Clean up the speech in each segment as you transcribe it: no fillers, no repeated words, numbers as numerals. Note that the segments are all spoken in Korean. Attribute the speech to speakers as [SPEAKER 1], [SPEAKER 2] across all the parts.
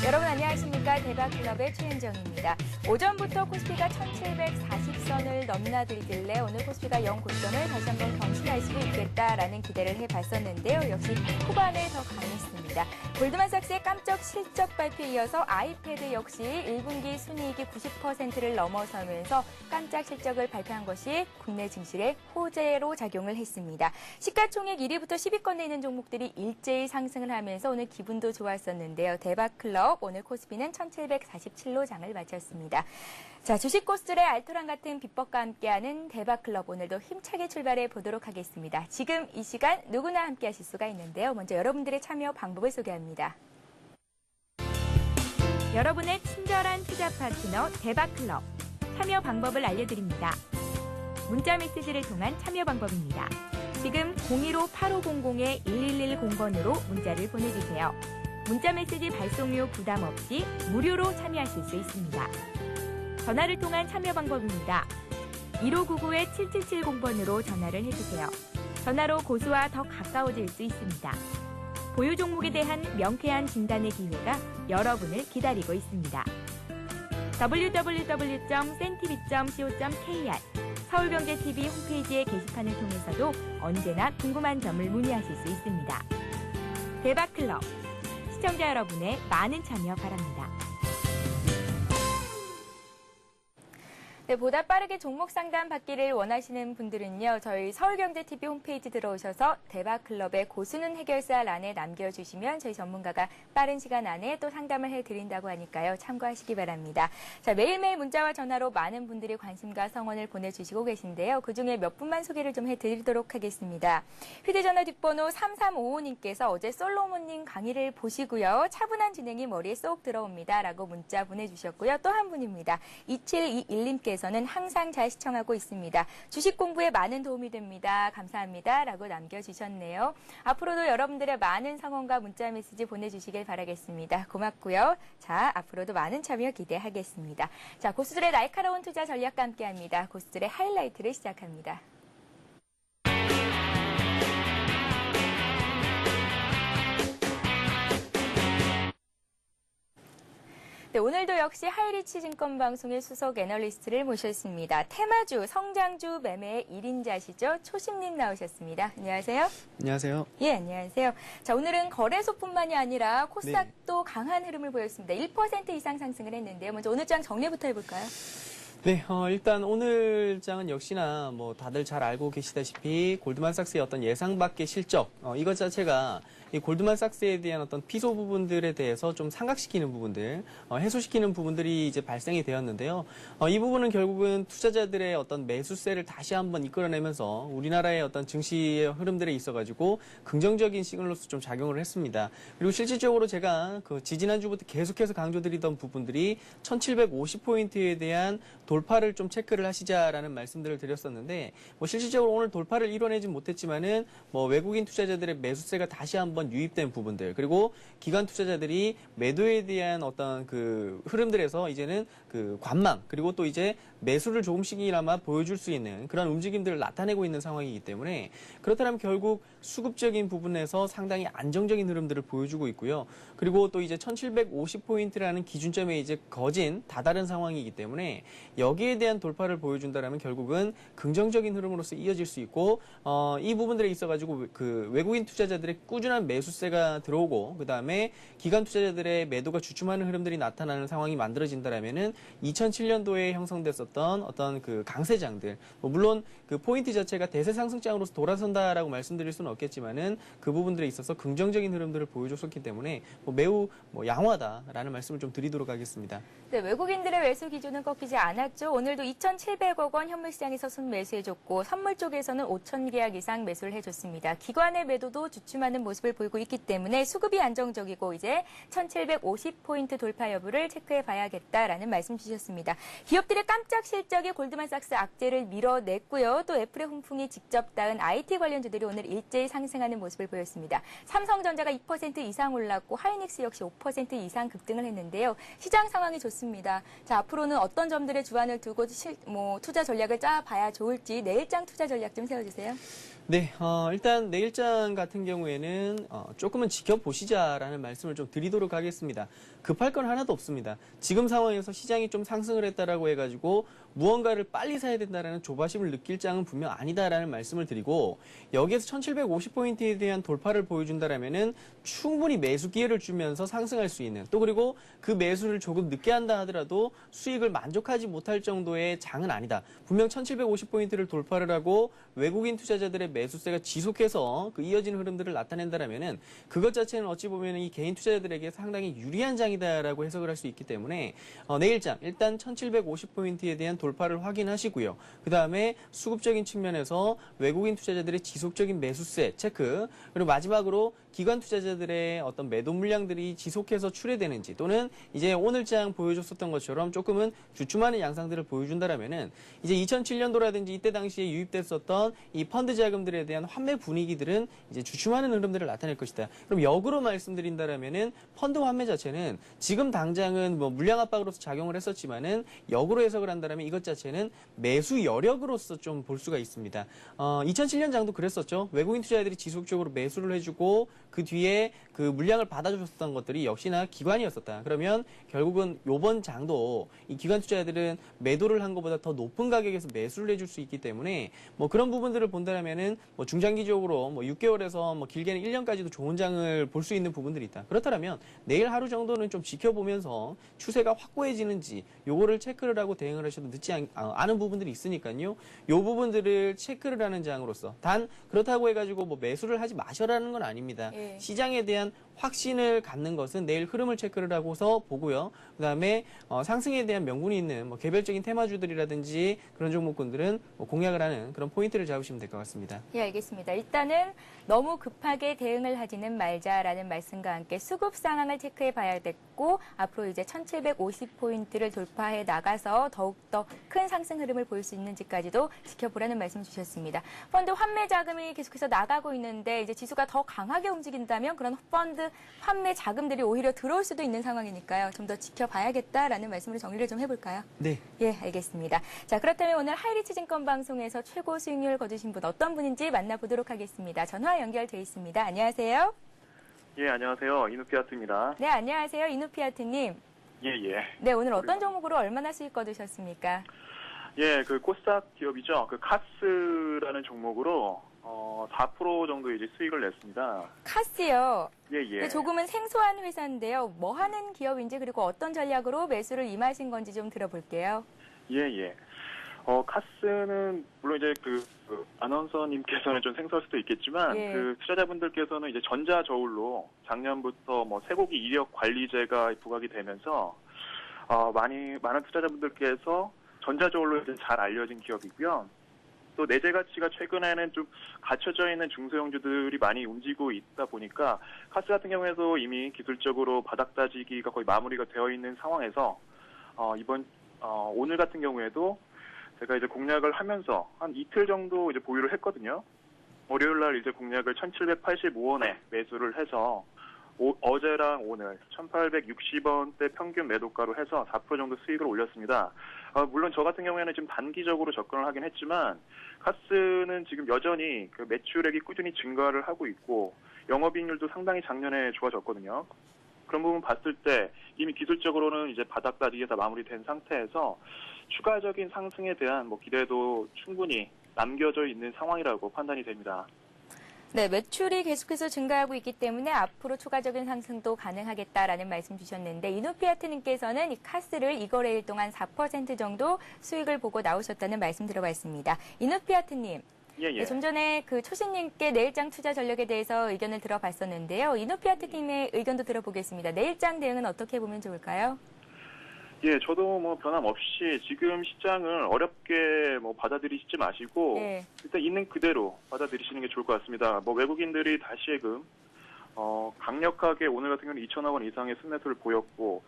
[SPEAKER 1] 여러분 안녕하십니까. 대박클럽의 최은정입니다. 오전부터 코스피가 1740선을 넘나들길래 오늘 코스피가 0고점을 다시 한번 경신할 수 있겠다라는 기대를 해봤었는데요. 역시 후반에 더 강했습니다. 골드만삭스의 깜짝 실적 발표에 이어서 아이패드 역시 1분기 순이익이 90%를 넘어서면서 깜짝 실적을 발표한 것이 국내 증시의 호재로 작용을 했습니다. 시가총액 1위부터 10위권에 있는 종목들이 일제히 상승을 하면서 오늘 기분도 좋았었는데요. 대박클럽 오늘 코스피는 1747로 장을 마쳤습니다. 자, 주식 고수들의 알토란 같은 비법과 함께하는 대박클럽 오늘도 힘차게 출발해 보도록 하겠습니다. 지금 이 시간 누구나 함께 하실 수가 있는데요. 먼저 여러분들의 참여 방법을 소개합니다. 여러분의 친절한 투자 파트너 대박클럽 참여 방법을 알려드립니다. 문자 메시지를 통한 참여 방법입니다. 지금 015-8500-1110번으로 문자를 보내주세요. 문자 메시지 발송료 부담 없이 무료로 참여하실 수 있습니다. 전화를 통한 참여 방법입니다. 1599-7770번으로 전화를 해주세요. 전화로 고수와 더 가까워질 수 있습니다. 보유 종목에 대한 명쾌한 진단의 기회가 여러분을 기다리고 있습니다. www.cntv.co.kr 서울경제TV 홈페이지의 게시판을 통해서도 언제나 궁금한 점을 문의하실 수 있습니다. 대박클럽 시청자 여러분의 많은 참여 바랍니다. 네, 보다 빠르게 종목 상담 받기를 원하시는 분들은요. 저희 서울경제TV 홈페이지 들어오셔서 대박클럽의 고수는 해결사란에 남겨주시면 저희 전문가가 빠른 시간 안에 또 상담을 해드린다고 하니까요. 참고하시기 바랍니다. 자, 매일매일 문자와 전화로 많은 분들이 관심과 성원을 보내주시고 계신데요. 그중에 몇 분만 소개를 좀 해드리도록 하겠습니다. 휴대전화 뒷번호 3355님께서 어제 솔로몬님 강의를 보시고요. 차분한 진행이 머리에 쏙 들어옵니다. 라고 문자 보내주셨고요. 또 한 분입니다. 2721님께서 에서는 항상 잘 시청하고 있습니다. 주식 공부에 많은 도움이 됩니다. 감사합니다. 라고 남겨주셨네요. 앞으로도 여러분들의 많은 성원과 문자 메시지 보내주시길 바라겠습니다. 고맙고요. 자, 앞으로도 많은 참여 기대하겠습니다. 자, 고수들의 날카로운 투자 전략과 함께합니다. 고수들의 하이라이트를 시작합니다. 네, 오늘도 역시 하이리치 증권방송의 수석 애널리스트를 모셨습니다. 테마주, 성장주 매매의 1인자시죠. 초심님 나오셨습니다. 안녕하세요.
[SPEAKER 2] 안녕하세요.
[SPEAKER 1] 예, 안녕하세요. 자, 오늘은 거래소뿐만이 아니라 코스닥도 강한 흐름을 보였습니다. 1% 이상 상승을 했는데요. 먼저 오늘 장 정리부터 해볼까요?
[SPEAKER 2] 네, 일단 오늘 장은 역시나 뭐 다들 잘 알고 계시다시피 골드만삭스의 어떤 예상 밖의 실적, 이것 자체가 이 골드만삭스에 대한 어떤 피소 부분들에 대해서 좀 상각시키는 부분들, 해소시키는 부분들이 이제 발생이 되었는데요. 이 부분은 결국은 투자자들의 어떤 매수세를 다시 한번 이끌어내면서 우리나라의 어떤 증시의 흐름들에 있어가지고 긍정적인 시그널로서 좀 작용을 했습니다. 그리고 실질적으로 제가 그 지지난주부터 계속해서 강조드리던 부분들이 1750포인트에 대한 돌파를 좀 체크를 하시자라는 말씀들을 드렸었는데, 뭐 실질적으로 오늘 돌파를 이뤄내진 못했지만은 뭐 외국인 투자자들의 매수세가 다시 한번 유입된 부분들, 그리고 기관 투자자들이 매도에 대한 어떤 그 흐름들에서 이제는 그 관망, 그리고 또 이제 매수를 조금씩이나마 보여줄 수 있는 그런 움직임들을 나타내고 있는 상황이기 때문에, 그렇다면 결국 수급적인 부분에서 상당히 안정적인 흐름들을 보여주고 있고요. 그리고 또 이제 1750포인트라는 기준점에 이제 거진 다다른 상황이기 때문에 여기에 대한 돌파를 보여준다면 결국은 긍정적인 흐름으로서 이어질 수 있고, 이 부분들에 있어가지고 그 외국인 투자자들의 꾸준한 매수세가 들어오고, 그 다음에 기관 투자자들의 매도가 주춤하는 흐름들이 나타나는 상황이 만들어진다면은 2007년도에 형성됐었던 어떤 그 강세장들, 물론 그 포인트 자체가 대세 상승장으로서 돌아선다라고 말씀드릴 수는 없겠지만은 그 부분들에 있어서 긍정적인 흐름들을 보여줬었기 때문에 매우 양호하다라는 말씀을 좀 드리도록 하겠습니다.
[SPEAKER 1] 네, 외국인들의 매수 기준은 꺾이지 않았죠. 오늘도 2,700억 원 현물시장에서 순매수해줬고 선물 쪽에서는 5,000 계약 이상 매수를 해줬습니다. 기관의 매도도 주춤하는 모습을 보이고 있기 때문에 수급이 안정적이고 이제 1,750포인트 돌파 여부를 체크해 봐야겠다라는 말씀 주셨습니다. 기업들의 깜짝 실적이 골드만삭스 악재를 밀어냈고요. 또 애플의 훈풍이 직접 닿은 IT 관련주들이 오늘 일제히 상승하는 모습을 보였습니다. 삼성전자가 2% 이상 올랐고 하이닉스 역시 5% 이상 급등을 했는데요. 시장 상황이 좋습니다. 자, 앞으로는 어떤 점들의 주안을 두고 투자 전략을 짜봐야 좋을지 내일장 투자 전략 좀 세워주세요.
[SPEAKER 2] 네, 일단 내일장 같은 경우에는 조금은 지켜보시자라는 말씀을 좀 드리도록 하겠습니다. 급할 건 하나도 없습니다. 지금 상황에서 시장이 좀 상승을 했다라고 해가지고 무언가를 빨리 사야 된다라는 조바심을 느낄 장은 분명 아니다라는 말씀을 드리고 여기에서 1750포인트에 대한 돌파를 보여준다라면은 충분히 매수 기회를 주면서 상승할 수 있는 또 그리고 그 매수를 조금 늦게 한다 하더라도 수익을 만족하지 못할 정도의 장은 아니다. 분명 1750포인트를 돌파를 하고 외국인 투자자들의 매수세가 지속해서 그 이어진 흐름들을 나타낸다라면은 그것 자체는 어찌 보면 이 개인 투자자들에게 상당히 유리한 장이다라고 해석을 할 수 있기 때문에 내일장 일단 1750포인트에 대한 돌파를 확인하시고요. 그 다음에 수급적인 측면에서 외국인 투자자들의 지속적인 매수세 체크 그리고 마지막으로 기관 투자자들의 어떤 매도 물량들이 지속해서 출회되는지 또는 이제 오늘장 보여줬었던 것처럼 조금은 주춤하는 양상들을 보여준다라면은 이제 2007년도라든지 이때 당시에 유입됐었던 이 펀드 자금들에 대한 환매 분위기들은 이제 주춤하는 흐름들을 나타낼 것이다. 그럼 역으로 말씀드린다라면은 펀드 환매 자체는 지금 당장은 뭐 물량 압박으로서 작용을 했었지만은 역으로 해석을 한다라면 이것 자체는 매수 여력으로서 좀 볼 수가 있습니다. 2007년 장도 그랬었죠. 외국인 투자자들이 지속적으로 매수를 해주고 그 뒤에 그 물량을 받아줬었던 것들이 역시나 기관이었었다. 그러면 결국은 요번 장도 이 기관 투자자들은 매도를 한 것보다 더 높은 가격에서 매수를 해줄 수 있기 때문에 뭐 그런 부분들을 본다면은 뭐 중장기적으로 뭐 6개월에서 뭐 길게는 1년까지도 좋은 장을 볼 수 있는 부분들이 있다. 그렇다면 내일 하루 정도는 좀 지켜보면서 추세가 확고해지는지 요거를 체크를 하고 대응을 하셔도 늦지 않은 부분들이 있으니까요. 요 부분들을 체크를 하는 장으로서 단 그렇다고 해가지고 뭐 매수를 하지 마셔라는 건 아닙니다.
[SPEAKER 1] 예.
[SPEAKER 2] 시장에 대한 확신을 갖는 것은 내일 흐름을 체크를 하고서 보고요. 그다음에 상승에 대한 명분이 있는 뭐 개별적인 테마주들이라든지 그런 종목군들은 뭐 공략을 하는 그런 포인트를 잡으시면 될 것 같습니다.
[SPEAKER 1] 예, 알겠습니다. 일단은 너무 급하게 대응을 하지는 말자라는 말씀과 함께 수급 상황을 체크해 봐야 됐고 앞으로 이제 1750포인트를 돌파해 나가서 더욱더 큰 상승 흐름을 보일 수 있는지까지도 지켜보라는 말씀 주셨습니다. 펀드 환매 자금이 계속해서 나가고 있는데 이제 지수가 더 강하게 움직인다면 그런 펀드 환매 자금들이 오히려 들어올 수도 있는 상황이니까요. 좀 더 지켜봐야겠다라는 말씀으로 정리를 좀 해볼까요?
[SPEAKER 2] 네.
[SPEAKER 1] 예, 알겠습니다. 자, 그렇다면 오늘 하이리치 증권 방송에서 최고 수익률 거두신 분 어떤 분인지 만나보도록 하겠습니다. 전화 연결돼 있습니다. 안녕하세요.
[SPEAKER 3] 예, 안녕하세요. 이누피아트입니다.
[SPEAKER 1] 네, 안녕하세요. 이누피아트님.
[SPEAKER 3] 예, 예.
[SPEAKER 1] 네, 오늘 어떤 종목으로 얼마나 수익 거두셨습니까?
[SPEAKER 3] 예, 그 코스닥 기업이죠. 그 카스라는 종목으로 4% 정도 이제 수익을 냈습니다.
[SPEAKER 1] 카스요.
[SPEAKER 3] 예, 예.
[SPEAKER 1] 네, 조금은 생소한 회사인데요. 뭐 하는 기업인지 그리고 어떤 전략으로 매수를 임하신 건지 좀 들어볼게요.
[SPEAKER 3] 예, 예. 카스는 물론 이제 그 아나운서님께서는 좀 생소할 수도 있겠지만
[SPEAKER 1] 예.
[SPEAKER 3] 그 투자자분들께서는 이제 전자 저울로 작년부터 뭐 쇠고기 이력 관리제가 부각이 되면서 많은 투자자분들께서 전자 저울로 이제 잘 알려진 기업이고요. 또 내재 가치가 최근에는 좀 갖춰져 있는 중소형주들이 많이 움직이고 있다 보니까 카스 같은 경우에도 이미 기술적으로 바닥 다지기가 거의 마무리가 되어 있는 상황에서 오늘 같은 경우에도 제가 이제 공략을 하면서 한 이틀 정도 이제 보유를 했거든요. 월요일 날 이제 공략을 1785원에 매수를 해서 어제랑 오늘 1860원대 평균 매도가로 해서 4% 정도 수익을 올렸습니다. 물론 저 같은 경우에는 지금 단기적으로 접근을 하긴 했지만 카스는 지금 여전히 그 매출액이 꾸준히 증가를 하고 있고 영업이익률도 상당히 작년에 좋아졌거든요. 그런 부분 봤을 때 이미 기술적으로는 이제 바닥 다지기가 마무리된 상태에서 추가적인 상승에 대한 뭐 기대도 충분히 남겨져 있는 상황이라고 판단이 됩니다.
[SPEAKER 1] 네, 매출이 계속해서 증가하고 있기 때문에 앞으로 추가적인 상승도 가능하겠다라는 말씀 주셨는데 이누피아트님께서는 이 카스를 이 거래일 동안 4% 정도 수익을 보고 나오셨다는 말씀 들어봤습니다. 이누피아트님.
[SPEAKER 3] 예, 예.
[SPEAKER 1] 네, 좀 전에 그 초신님께 내일장 투자 전략에 대해서 의견을 들어봤었는데요. 이누피아트님의 의견도 들어보겠습니다. 내일장 대응은 어떻게 보면 좋을까요?
[SPEAKER 3] 예, 저도 뭐 변함없이 지금 시장을 어렵게 뭐 받아들이시지 마시고
[SPEAKER 1] 네.
[SPEAKER 3] 일단 있는 그대로 받아들이시는 게 좋을 것 같습니다. 뭐 외국인들이 다시금 강력하게 오늘 같은 경우는 2천억 원 이상의 순매수를 보였고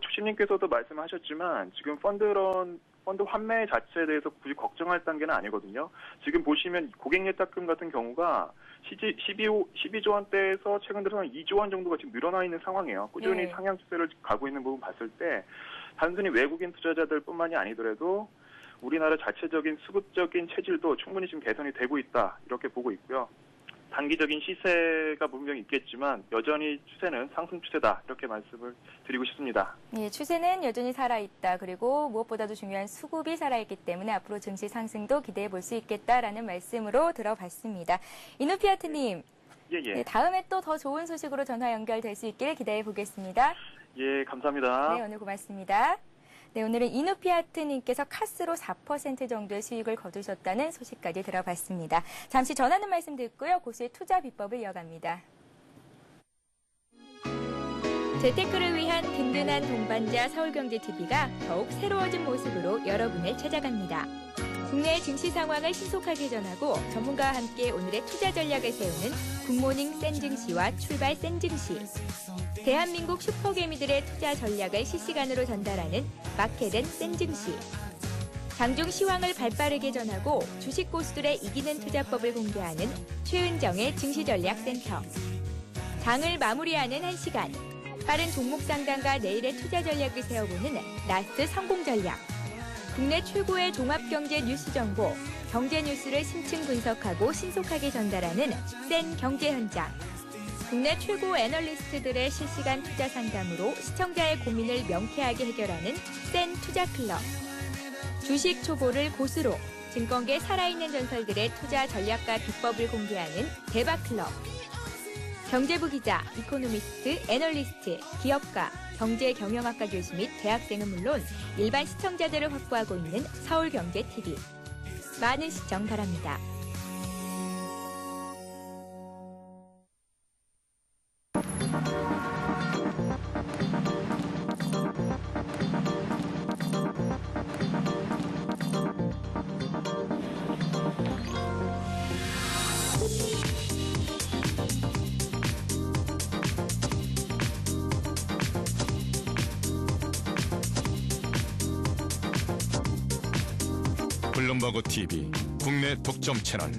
[SPEAKER 3] 주심님께서도 말씀하셨지만 지금 펀드 환매 자체에 대해서 굳이 걱정할 단계는 아니거든요. 지금 보시면 고객 예탁금 같은 경우가 12조 원대에서 최근 들어서 2조 원 정도가 지금 늘어나 있는 상황이에요. 꾸준히
[SPEAKER 1] 네.
[SPEAKER 3] 상향 추세를 가고 있는 부분 봤을 때 단순히 외국인 투자자들뿐만이 아니더라도 우리나라 자체적인 수급적인 체질도 충분히 지금 개선이 되고 있다 이렇게 보고 있고요. 단기적인 시세가 분명히 있겠지만 여전히 추세는 상승 추세다 이렇게 말씀을 드리고 싶습니다.
[SPEAKER 1] 예, 추세는 여전히 살아있다. 그리고 무엇보다도 중요한 수급이 살아있기 때문에 앞으로 증시 상승도 기대해 볼 수 있겠다라는 말씀으로 들어봤습니다. 이누피아트님,
[SPEAKER 3] 예.
[SPEAKER 1] 네, 다음에 또 더 좋은 소식으로 전화 연결될 수 있기를 기대해 보겠습니다.
[SPEAKER 3] 예, 감사합니다.
[SPEAKER 1] 네, 오늘 고맙습니다. 네, 오늘은 이누피아트님께서 카스로 4% 정도의 수익을 거두셨다는 소식까지 들어봤습니다. 잠시 전하는 말씀 듣고요. 고수의 투자 비법을 이어갑니다. 재테크를 위한 든든한 동반자 서울경제TV가 더욱 새로워진 모습으로 여러분을 찾아갑니다. 국내 증시 상황을 신속하게 전하고 전문가와 함께 오늘의 투자 전략을 세우는 굿모닝 센증시와 출발 센증시. 대한민국 슈퍼개미들의 투자 전략을 실시간으로 전달하는 마켓앤 센증시. 장중 시황을 발빠르게 전하고 주식 고수들의 이기는 투자법을 공개하는 최은정의 증시전략센터. 장을 마무리하는 1시간. 빠른 종목 상담과 내일의 투자 전략을 세워보는 라스트 성공전략. 국내 최고의 종합경제 뉴스 정보, 경제 뉴스를 심층 분석하고 신속하게 전달하는 센 경제현장. 국내 최고 애널리스트들의 실시간 투자 상담으로 시청자의 고민을 명쾌하게 해결하는 센 투자클럽. 주식 초보를 고수로 증권계 살아있는 전설들의 투자 전략과 비법을 공개하는 대박클럽. 경제부 기자, 이코노미스트, 애널리스트, 기업가, 경제경영학과 교수 및 대학생은 물론 일반 시청자들을 확보하고 있는 서울경제TV. 많은 시청 바랍니다.
[SPEAKER 4] 블룸버그 TV 국내 독점 채널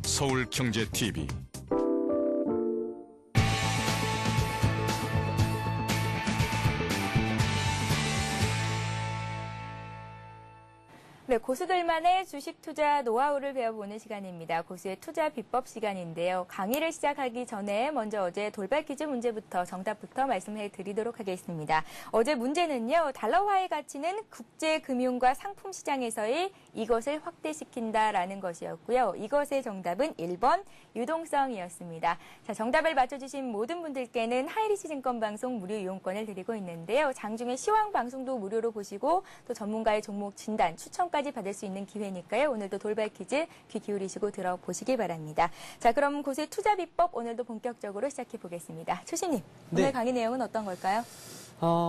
[SPEAKER 4] 서울경제TV.
[SPEAKER 1] 네, 고수들만의 주식 투자 노하우를 배워보는 시간입니다. 고수의 투자 비법 시간인데요. 강의를 시작하기 전에 먼저 어제 돌발 퀴즈 문제부터 정답부터 말씀해 드리도록 하겠습니다. 어제 문제는요. 달러화의 가치는 국제금융과 상품시장에서의 이것을 확대시킨다라는 것이었고요. 이것의 정답은 1번 유동성이었습니다. 자, 정답을 맞춰주신 모든 분들께는 하이리스증권 방송 무료 이용권을 드리고 있는데요. 장중에 시황 방송도 무료로 보시고 또 전문가의 종목 진단, 추천까지 받을 수 있는 기회니까요. 오늘도 돌발 퀴즈 귀 기울이시고 들어보시기 바랍니다. 자, 그럼 고수의 투자 비법 오늘도 본격적으로 시작해 보겠습니다. 초신님, 오늘
[SPEAKER 2] 네.
[SPEAKER 1] 강의 내용은 어떤 걸까요?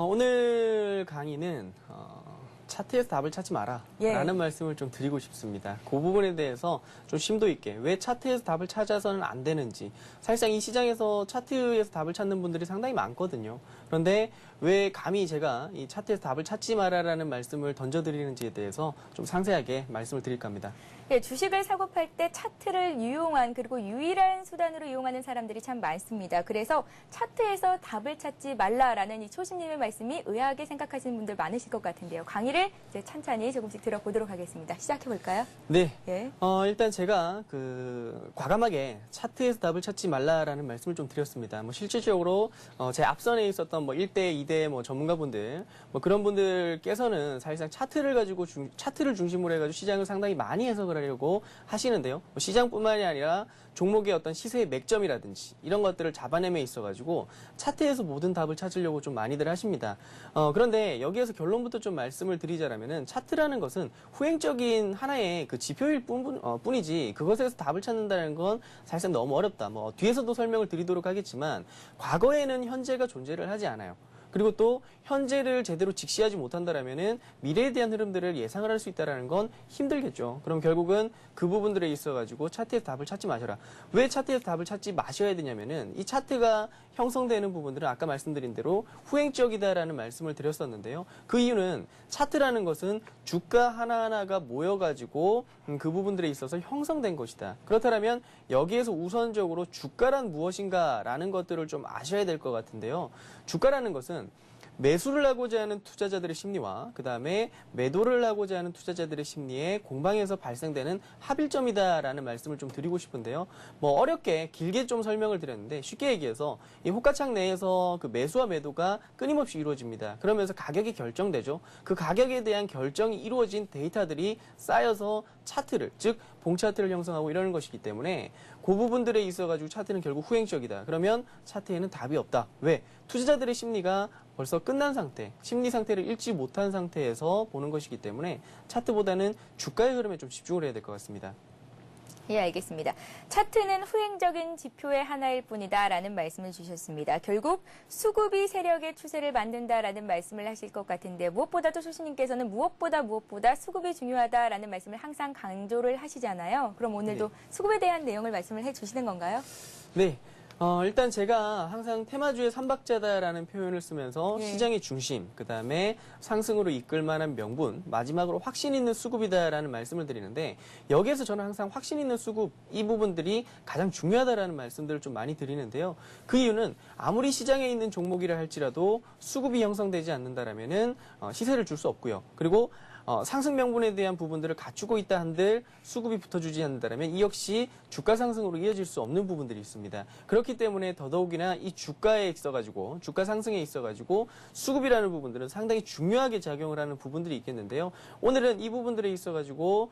[SPEAKER 2] 오늘 강의는 차트에서 답을 찾지 마라
[SPEAKER 1] 예.
[SPEAKER 2] 라는 말씀을 좀 드리고 싶습니다. 그 부분에 대해서 좀 심도 있게 왜 차트에서 답을 찾아서는 안 되는지, 사실상 이 시장에서 차트에서 답을 찾는 분들이 상당히 많거든요. 그런데 왜 감히 제가 이 차트에서 답을 찾지 마라라는 말씀을 던져드리는지에 대해서 좀 상세하게 말씀을 드릴까 합니다.
[SPEAKER 1] 예, 주식을 사고 팔 때 차트를 유용한 그리고 유일한 수단으로 이용하는 사람들이 참 많습니다. 그래서 차트에서 답을 찾지 말라라는 이 초심님의 말씀이 의아하게 생각하시는 분들 많으실 것 같은데요. 강의를 이제 찬찬히 조금씩 들어보도록 하겠습니다. 시작해 볼까요?
[SPEAKER 2] 네.
[SPEAKER 1] 예.
[SPEAKER 2] 일단 제가 과감하게 차트에서 답을 찾지 말라라는 말씀을 좀 드렸습니다. 뭐 실질적으로 제 앞선에 있었던 뭐 1대, 2대 뭐 전문가분들, 뭐 그런 분들께서는 사실상 차트를 중심으로 해가지고 시장을 상당히 많이 해석을 하려고 하시는데요. 뭐 시장뿐만이 아니라 종목의 어떤 시세의 맥점이라든지 이런 것들을 잡아내며 있어가지고 차트에서 모든 답을 찾으려고 좀 많이들 하십니다. 그런데 여기에서 결론부터 좀 말씀을 드리자면은 차트라는 것은 후행적인 하나의 그 지표일 뿐이지 그것에서 답을 찾는다는 건 사실상 너무 어렵다. 뭐 뒤에서도 설명을 드리도록 하겠지만 과거에는 현재가 존재를 하지 않아요. 그리고 또 현재를 제대로 직시하지 못한다라면은 미래에 대한 흐름들을 예상을 할 수 있다라는 건 힘들겠죠. 그럼 결국은 그 부분들에 있어가지고 차트에서 답을 찾지 마셔라. 왜 차트에서 답을 찾지 마셔야 되냐면은 이 차트가 형성되는 부분들은 아까 말씀드린 대로 후행적이다라는 말씀을 드렸었는데요. 그 이유는 차트라는 것은 주가 하나하나가 모여가지고 그 부분들에 있어서 형성된 것이다. 그렇다면 여기에서 우선적으로 주가란 무엇인가라는 것들을 좀 아셔야 될 것 같은데요. 주가라는 것은 매수를 하고자 하는 투자자들의 심리와 그 다음에 매도를 하고자 하는 투자자들의 심리에 공방에서 발생되는 합일점이다라는 말씀을 좀 드리고 싶은데요. 뭐 어렵게 길게 좀 설명을 드렸는데 쉽게 얘기해서 이 호가창 내에서 그 매수와 매도가 끊임없이 이루어집니다. 그러면서 가격이 결정되죠. 그 가격에 대한 결정이 이루어진 데이터들이 쌓여서 차트를, 즉 봉차트를 형성하고 이러는 것이기 때문에 그 부분들에 있어가지고 차트는 결국 후행적이다. 그러면 차트에는 답이 없다. 왜? 투자자들의 심리가 벌써 끝난 상태, 심리 상태를 읽지 못한 상태에서 보는 것이기 때문에 차트보다는 주가의 흐름에 좀 집중을 해야 될 것 같습니다.
[SPEAKER 1] 예, 알겠습니다. 차트는 후행적인 지표의 하나일 뿐이다라는 말씀을 주셨습니다. 결국 수급이 세력의 추세를 만든다라는 말씀을 하실 것 같은데 무엇보다도 소신님께서는 무엇보다 수급이 중요하다라는 말씀을 항상 강조를 하시잖아요. 그럼 오늘도 수급에 대한 내용을 말씀을 해주시는 건가요?
[SPEAKER 2] 네. 일단 제가 항상 테마주의 삼박자다라는 표현을 쓰면서
[SPEAKER 1] 예.
[SPEAKER 2] 시장의 중심, 그 다음에 상승으로 이끌 만한 명분, 마지막으로 확신 있는 수급이다라는 말씀을 드리는데 여기에서 저는 항상 확신 있는 수급, 이 부분들이 가장 중요하다라는 말씀들을 좀 많이 드리는데요. 그 이유는 아무리 시장에 있는 종목이라 할지라도 수급이 형성되지 않는다라면은 시세를 줄 수 없고요. 그리고 상승 명분에 대한 부분들을 갖추고 있다 한들 수급이 붙어주지 않는다면 이 역시 주가 상승으로 이어질 수 없는 부분들이 있습니다. 그렇기 때문에 더더욱이나 이 주가에 있어가지고 주가 상승에 있어가지고 수급이라는 부분들은 상당히 중요하게 작용을 하는 부분들이 있겠는데요. 오늘은 이 부분들에 있어가지고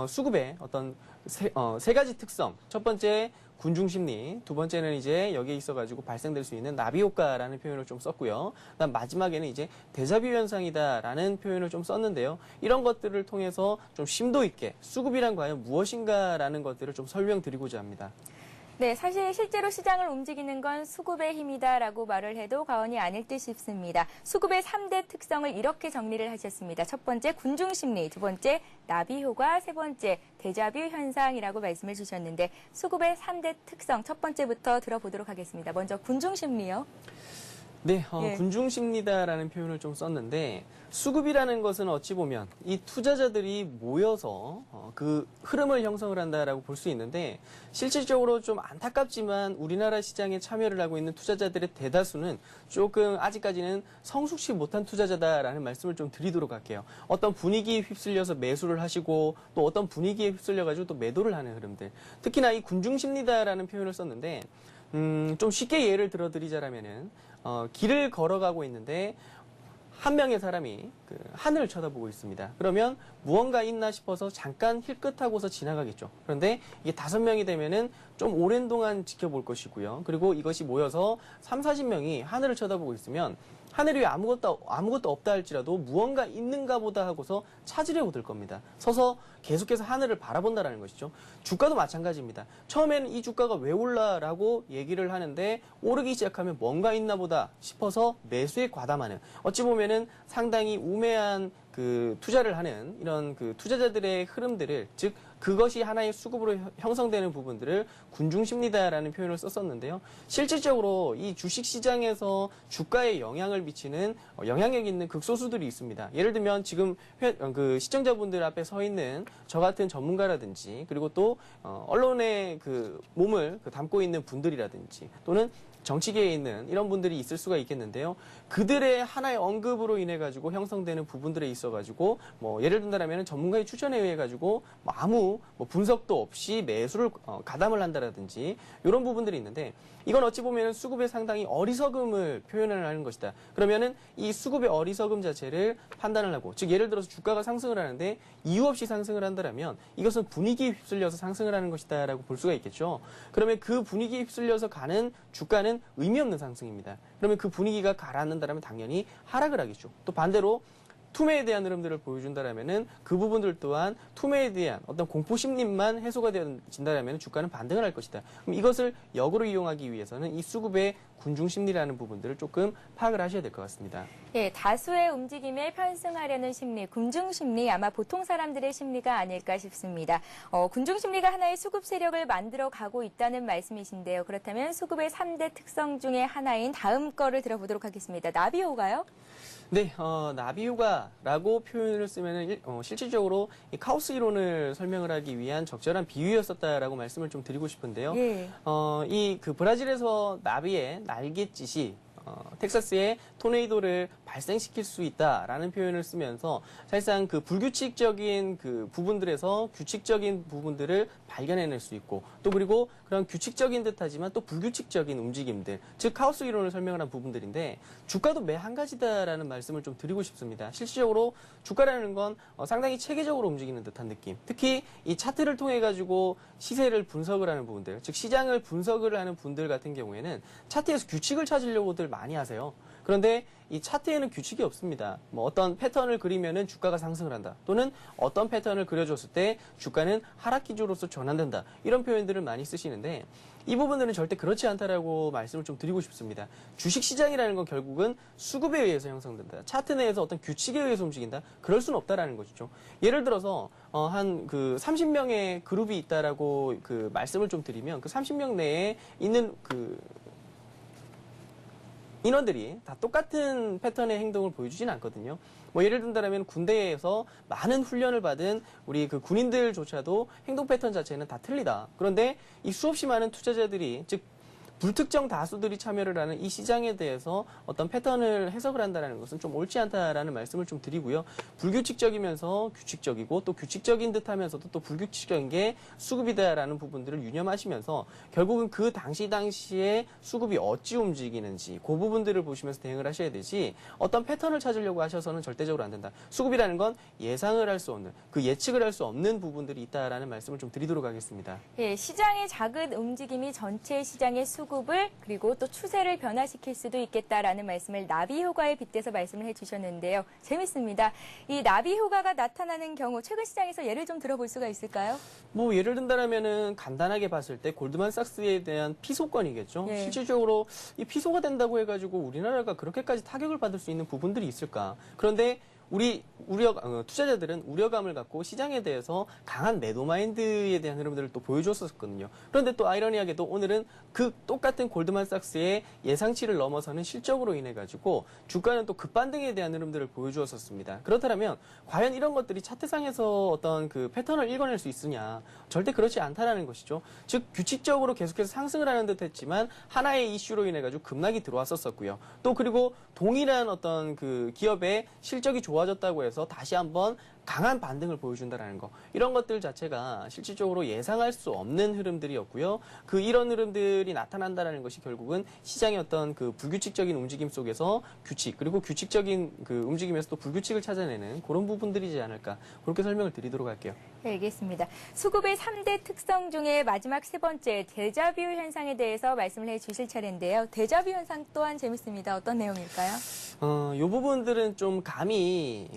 [SPEAKER 2] 수급의 어떤 세 가지 특성. 첫 번째 군중심리, 두 번째는 이제 여기에 있어가지고 발생될 수 있는 나비 효과라는 표현을 좀 썼고요. 그다음 마지막에는 이제 데자뷰 현상이다라는 표현을 좀 썼는데요. 이런 것들을 통해서 좀 심도 있게 수급이란 과연 무엇인가라는 것들을 좀 설명드리고자 합니다.
[SPEAKER 1] 네, 사실 실제로 시장을 움직이는 건 수급의 힘이다라고 말을 해도 과언이 아닐 듯 싶습니다. 수급의 3대 특성을 이렇게 정리를 하셨습니다. 첫 번째 군중심리, 두 번째 나비효과, 세 번째 데자뷰 현상이라고 말씀을 주셨는데 수급의 3대 특성 첫 번째부터 들어보도록 하겠습니다. 먼저 군중심리요.
[SPEAKER 2] 네,
[SPEAKER 1] 예.
[SPEAKER 2] 군중심리다라는 표현을 좀 썼는데 수급이라는 것은 어찌 보면 이 투자자들이 모여서 그 흐름을 형성을 한다라고 볼 수 있는데 실질적으로 좀 안타깝지만 우리나라 시장에 참여를 하고 있는 투자자들의 대다수는 조금 아직까지는 성숙치 못한 투자자다라는 말씀을 좀 드리도록 할게요. 어떤 분위기에 휩쓸려서 매수를 하시고 또 어떤 분위기에 휩쓸려가지고 또 매도를 하는 흐름들. 특히나 이 군중심리다라는 표현을 썼는데 좀 쉽게 예를 들어드리자면은 길을 걸어가고 있는데 한 명의 사람이 그 하늘을 쳐다보고 있습니다. 그러면 무언가 있나 싶어서 잠깐 힐끗하고서 지나가겠죠. 그런데 이게 5명이 되면은 좀 오랜 동안 지켜볼 것이고요. 그리고 이것이 모여서 3, 40명이 하늘을 쳐다보고 있으면 하늘 위에 아무것도 없다 할지라도 무언가 있는가 보다 하고서 찾으려고 들 겁니다. 서서 계속해서 하늘을 바라본다라는 것이죠. 주가도 마찬가지입니다. 처음에는 이 주가가 왜 올라라고 얘기를 하는데 오르기 시작하면 뭔가 있나 보다 싶어서 매수에 과담하는 어찌 보면은 상당히 우매한 그 투자를 하는 이런 그 투자자들의 흐름들을 즉 그것이 하나의 수급으로 형성되는 부분들을 군중심리다라는 표현을 썼었는데요. 실질적으로 이 주식시장에서 주가에 영향을 미치는 영향력 있는 극소수들이 있습니다. 예를 들면 지금 그 시청자분들 앞에 서 있는 저 같은 전문가라든지 그리고 또 언론에 그 몸을 담고 있는 분들이라든지 또는 정치계에 있는 이런 분들이 있을 수가 있겠는데요. 그들의 하나의 언급으로 인해 가지고 형성되는 부분들에 있어 가지고 뭐 예를 든다라면 전문가의 추천에 의해 가지고 뭐 아무 분석도 없이 매수를 가담을 한다라든지 이런 부분들이 있는데 이건 어찌 보면 수급의 상당히 어리석음을 표현을 하는 것이다. 그러면은 이 수급의 어리석음 자체를 판단을 하고 즉 예를 들어서 주가가 상승을 하는데 이유 없이 상승을 한다라면 이것은 분위기에 휩쓸려서 상승을 하는 것이다라고 볼 수가 있겠죠. 그러면 그 분위기에 휩쓸려서 가는 주가는 의미 없는 상승입니다. 그러면 그 분위기가 가라앉는다면 당연히 하락을 하겠죠. 또 반대로 투매에 대한 흐름들을 보여준다라면은 그 부분들 또한 투매에 대한 어떤 공포 심리만 해소가 되어진다라면 주가는 반등을 할 것이다. 그럼 이것을 역으로 이용하기 위해서는 이 수급의 군중 심리라는 부분들을 조금 파악을 하셔야 될 것 같습니다.
[SPEAKER 1] 예, 다수의 움직임에 편승하려는 심리, 군중 심리 아마 보통 사람들의 심리가 아닐까 싶습니다. 군중 심리가 하나의 수급 세력을 만들어 가고 있다는 말씀이신데요. 그렇다면 수급의 3대 특성 중에 하나인 다음 거를 들어보도록 하겠습니다. 나비효가요?
[SPEAKER 2] 네, 나비효과라고 표현을 쓰면은 실질적으로 이 카오스 이론을 설명을 하기 위한 적절한 비유였었다라고 말씀을 좀 드리고 싶은데요.
[SPEAKER 1] 예.
[SPEAKER 2] 이 그 브라질에서 나비의 날갯짓이 텍사스의 토네이도를 발생시킬 수 있다라는 표현을 쓰면서 사실상 그 불규칙적인 그 부분들에서 규칙적인 부분들을 발견해낼 수 있고 또 그리고 그런 규칙적인 듯하지만 또 불규칙적인 움직임들, 즉 카오스 이론을 설명을 한 부분들인데 주가도 매 한 가지다라는 말씀을 좀 드리고 싶습니다. 실질적으로 주가라는 건 상당히 체계적으로 움직이는 듯한 느낌. 특히 이 차트를 통해 가지고 시세를 분석을 하는 부분들, 즉 시장을 분석을 하는 분들 같은 경우에는 차트에서 규칙을 찾으려고들 많이 하세요. 그런데 이 차트에는 규칙이 없습니다. 뭐 어떤 패턴을 그리면은 주가가 상승을 한다. 또는 어떤 패턴을 그려줬을 때 주가는 하락 기조로서 전환된다. 이런 표현들을 많이 쓰시는데 이 부분들은 절대 그렇지 않다라고 말씀을 좀 드리고 싶습니다. 주식시장이라는 건 결국은 수급에 의해서 형성된다. 차트 내에서 어떤 규칙에 의해서 움직인다. 그럴 수는 없다라는 것이죠. 예를 들어서 한 그 30명의 그룹이 있다라고 그 말씀을 좀 드리면 그 30명 내에 있는 그 인원들이 다 똑같은 패턴의 행동을 보여주진 않거든요. 뭐 예를 든다면 군대에서 많은 훈련을 받은 우리 그 군인들조차도 행동 패턴 자체는 다 틀리다. 그런데 이 수없이 많은 투자자들이 즉 불특정 다수들이 참여를 하는 이 시장에 대해서 어떤 패턴을 해석을 한다는 것은 좀 옳지 않다라는 말씀을 좀 드리고요. 불규칙적이면서 규칙적이고 또 규칙적인 듯하면서도 또 불규칙적인 게 수급이다라는 부분들을 유념하시면서 결국은 그 당시에 수급이 어찌 움직이는지 그 부분들을 보시면서 대응을 하셔야 되지 어떤 패턴을 찾으려고 하셔서는 절대적으로 안 된다. 수급이라는 건 예상을 할 수 없는 그 예측을 할 수 없는 부분들이 있다라는 말씀을 좀 드리도록 하겠습니다.
[SPEAKER 1] 예, 시장의 작은 움직임이 전체 시장의 수급을 그리고 또 추세를 변화시킬 수도 있겠다라는 말씀을 나비 효과에 빗대서 말씀을 해주셨는데요. 재밌습니다. 이 나비 효과가 나타나는 경우 최근 시장에서 예를 좀 들어볼 수가 있을까요?
[SPEAKER 2] 뭐 예를 든다면은 간단하게 봤을 때 골드만삭스에 대한 피소권이겠죠.
[SPEAKER 1] 예.
[SPEAKER 2] 실질적으로 이 피소가 된다고 해가지고 우리나라가 그렇게까지 타격을 받을 수 있는 부분들이 있을까? 그런데 투자자들은 우려감을 갖고 시장에 대해서 강한 매도 마인드에 대한 흐름들을 또 보여줬었거든요. 그런데 또 아이러니하게도 오늘은 그 똑같은 골드만삭스의 예상치를 넘어서는 실적으로 인해 가지고 주가는 또 급반등에 대한 흐름들을 보여주었었습니다. 그렇다면 과연 이런 것들이 차트상에서 어떤 그 패턴을 읽어낼 수 있으냐? 절대 그렇지 않다라는 것이죠. 즉 규칙적으로 계속해서 상승을 하는 듯했지만 하나의 이슈로 인해 가지고 급락이 들어왔었고요. 또 그리고 동일한 어떤 그 기업의 실적이 좋아졌다고 해서 다시 한번 강한 반등을 보여준다는 거. 이런 것들 자체가 실질적으로 예상할 수 없는 흐름들이었고요. 이런 흐름들이 나타난다는 것이 결국은 시장의 어떤 그 불규칙적인 움직임 속에서 규칙, 그리고 규칙적인 그 움직임에서 또 불규칙을 찾아내는 그런 부분들이지 않을까. 그렇게 설명을 드리도록 할게요.
[SPEAKER 1] 네, 알겠습니다. 수급의 3대 특성 중에 마지막 세 번째 데자뷰 현상에 대해서 말씀을 해주실 차례인데요. 데자뷰 현상 또한 재밌습니다. 어떤 내용일까요?
[SPEAKER 2] 이 부분들은 좀 감히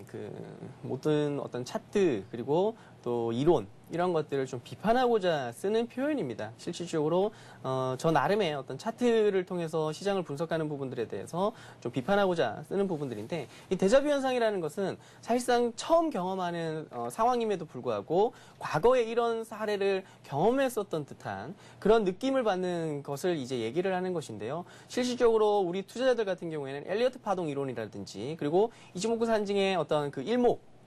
[SPEAKER 2] 모든 어떤 차트 그리고 또 이론 이런 것들을 좀 비판하고자 쓰는 표현입니다. 실질적으로 저 나름의 어떤 차트를 통해서 시장을 분석하는 부분들에 대해서 좀 비판하고자 쓰는 부분들인데 이 데자뷰 현상이라는 것은 사실상 처음 경험하는 상황임에도 불구하고 과거에 이런 사례를 경험했었던 듯한 그런 느낌을 받는 것을 이제 얘기를 하는 것인데요. 실질적으로 우리 투자자들 같은 경우에는 엘리어트 파동 이론이라든지 그리고 이치모쿠 산징의 어떤 그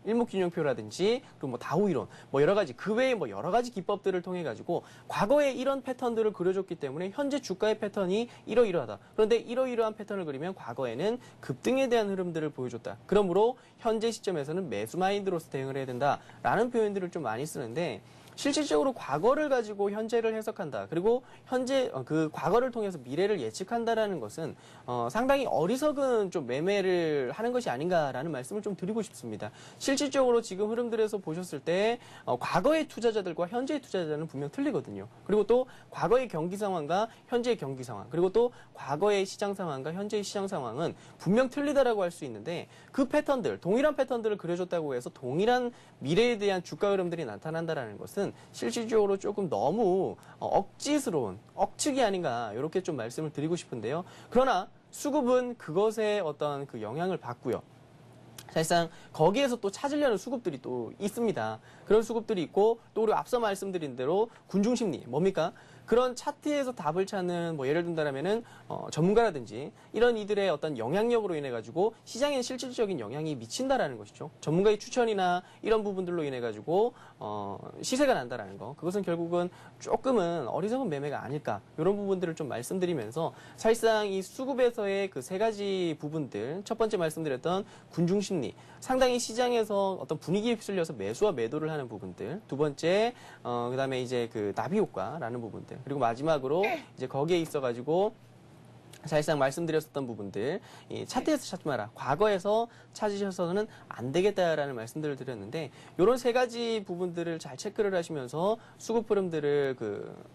[SPEAKER 2] 일목균형표라든지 그리고 뭐 다우 이론 뭐 여러 가지 그 외에 뭐 여러 가지 기법들을 통해 가지고 과거에 이런 패턴들을 그려줬기 때문에 현재 주가의 패턴이 이러이러하다. 그런데 이러이러한 패턴을 그리면 과거에는 급등에 대한 흐름들을 보여줬다. 그러므로 현재 시점에서는 매수 마인드로서 대응을 해야 된다라는 표현들을 좀 많이 쓰는데 실질적으로 과거를 가지고 현재를 해석한다. 그리고 현재 그 과거를 통해서 미래를 예측한다라는 것은 상당히 어리석은 좀 매매를 하는 것이 아닌가라는 말씀을 좀 드리고 싶습니다. 실질적으로 지금 흐름들에서 보셨을 때 과거의 투자자들과 현재의 투자자는 분명 틀리거든요. 그리고 또 과거의 경기 상황과 현재의 경기 상황, 그리고 또 과거의 시장 상황과 현재의 시장 상황은 분명 틀리다라고 할 수 있는데 그 패턴들, 동일한 패턴들을 그려줬다고 해서 동일한 미래에 대한 주가 흐름들이 나타난다라는 것은 실질적으로 조금 너무 억지스러운 억측이 아닌가 이렇게 좀 말씀을 드리고 싶은데요. 그러나 수급은 그것에 어떤 그 영향을 받고요. 사실상 거기에서 또 찾으려는 수급들이 또 있습니다. 그런 수급들이 있고 또 우리 앞서 말씀드린 대로 군중심리 뭡니까? 그런 차트에서 답을 찾는 뭐 예를 든다면은 전문가라든지 이런 이들의 어떤 영향력으로 인해 가지고 시장에 실질적인 영향이 미친다라는 것이죠. 전문가의 추천이나 이런 부분들로 인해 가지고 시세가 난다라는 거. 그것은 결국은 조금은 어리석은 매매가 아닐까. 이런 부분들을 좀 말씀드리면서 사실상 이 수급에서의 그 세 가지 부분들, 첫 번째 말씀드렸던 군중 심리, 상당히 시장에서 어떤 분위기에 휩쓸려서 매수와 매도를 하는 부분들, 두 번째 그다음에 이제 그 나비 효과라는 부분들, 그리고 마지막으로 이제 거기에 있어가지고 사실상 말씀드렸었던 부분들, 이 차트에서 찾지 마라. 과거에서 찾으셔서는 안 되겠다라는 말씀들을 드렸는데, 이런 세 가지 부분들을 잘 체크를 하시면서 수급 흐름들을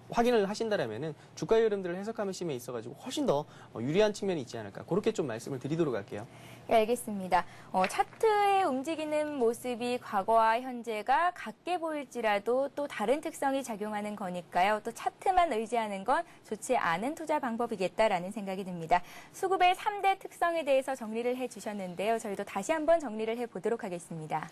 [SPEAKER 2] 확인을 하신다라면은 주가의 흐름들을 해석하심에 있어가지고 훨씬 더 유리한 측면이 있지 않을까. 그렇게 좀 말씀을 드리도록 할게요.
[SPEAKER 1] 네, 알겠습니다. 차트에 움직이는 모습이 과거와 현재가 같게 보일지라도 또 다른 특성이 작용하는 거니까요. 또 차트만 의지하는 건 좋지 않은 투자 방법이겠다라는 생각이 듭니다. 수급의 3대 특성에 대해서 정리를 해주셨는데요. 저희도 다시 한번 정리를 해보도록 하겠습니다.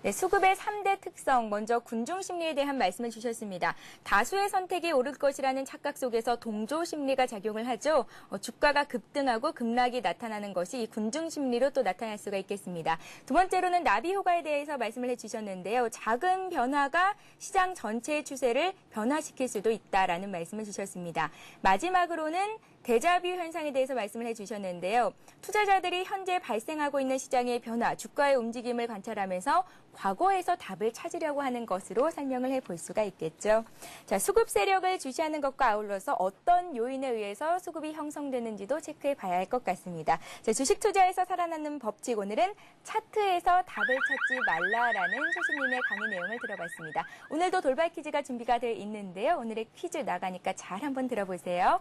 [SPEAKER 1] 네, 수급의 3대 특성, 먼저 군중 심리에 대한 말씀을 주셨습니다. 다수의 선택이 옳을 것이라는 착각 속에서 동조 심리가 작용을 하죠. 주가가 급등하고 급락이 나타나는 것이 이 군중 심리로 또 나타날 수가 있겠습니다. 두 번째로는 나비 효과에 대해서 말씀을 해주셨는데요. 작은 변화가 시장 전체의 추세를 변화시킬 수도 있다라는 말씀을 주셨습니다. 마지막으로는 데자뷰 현상에 대해서 말씀을 해주셨는데요. 투자자들이 현재 발생하고 있는 시장의 변화, 주가의 움직임을 관찰하면서 과거에서 답을 찾으려고 하는 것으로 설명을 해볼 수가 있겠죠. 자, 수급 세력을 주시하는 것과 아울러서 어떤 요인에 의해서 수급이 형성되는지도 체크해 봐야 할 것 같습니다. 자, 주식 투자에서 살아남는 법칙, 오늘은 차트에서 답을 찾지 말라라는 소신님의 강의 내용을 들어봤습니다. 오늘도 돌발 퀴즈가 준비가 되어 있는데요. 오늘의 퀴즈 나가니까 잘 한번 들어보세요.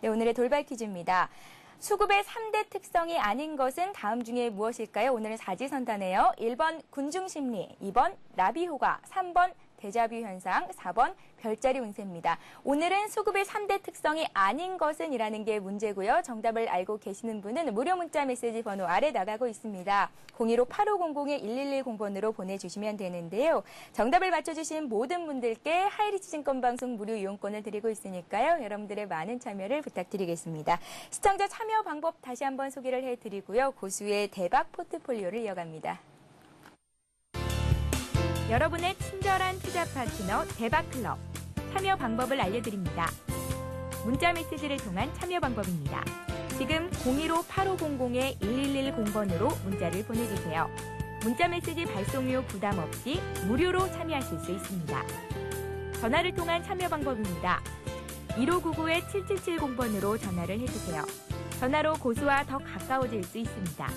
[SPEAKER 1] 네, 오늘의 돌발 퀴즈입니다. 수급의 3대 특성이 아닌 것은 다음 중에 무엇일까요? 오늘은 사지선다네요. 1번 군중심리, 2번 나비효과, 3번 데자뷰 현상, 4번 별자리 운세입니다. 오늘은 수급의 3대 특성이 아닌 것은 이라는 게 문제고요. 정답을 알고 계시는 분은 무료 문자 메시지 번호 아래 나가고 있습니다. 015-8500-1110번으로 보내주시면 되는데요. 정답을 맞춰주신 모든 분들께 하이리치 증권방송 무료 이용권을 드리고 있으니까요. 여러분들의 많은 참여를 부탁드리겠습니다. 시청자 참여 방법 다시 한번 소개를 해드리고요. 고수의 대박 포트폴리오를 이어갑니다. 여러분의 친절한 투자 파트너 대박클럽 참여 방법을 알려드립니다. 문자 메시지를 통한 참여 방법입니다. 지금 015-8500-1110번으로 문자를 보내주세요. 문자 메시지 발송료 부담 없이 무료로 참여하실 수 있습니다. 전화를 통한 참여 방법입니다. 1599-7770번으로 전화를 해주세요. 전화로 고수와 더 가까워질 수 있습니다.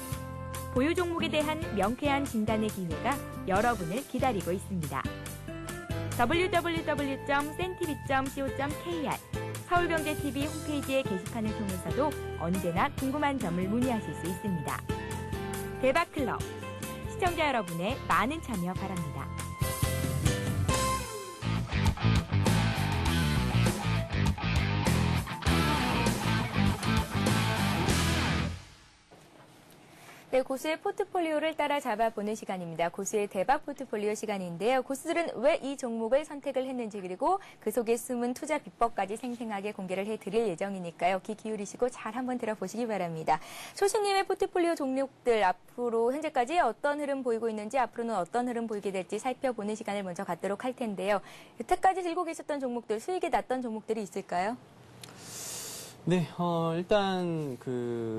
[SPEAKER 1] 보유 종목에 대한 명쾌한 진단의 기회가 여러분을 기다리고 있습니다. www.cntv.co.kr 서울경제TV 홈페이지의 게시판을 통해서도 언제나 궁금한 점을 문의하실 수 있습니다. 대박클럽, 시청자 여러분의 많은 참여 바랍니다. 네, 고수의 포트폴리오를 따라 잡아보는 시간입니다. 고수의 대박 포트폴리오 시간인데요. 고수들은 왜 이 종목을 선택을 했는지 그리고 그 속에 숨은 투자 비법까지 생생하게 공개를 해드릴 예정이니까요. 귀 기울이시고 잘 한번 들어보시기 바랍니다. 소신님의 포트폴리오 종목들 앞으로 현재까지 어떤 흐름 보이고 있는지 앞으로는 어떤 흐름 보이게 될지 살펴보는 시간을 먼저 갖도록 할 텐데요. 여태까지 들고 계셨던 종목들, 수익이 났던 종목들이 있을까요?
[SPEAKER 2] 네, 일단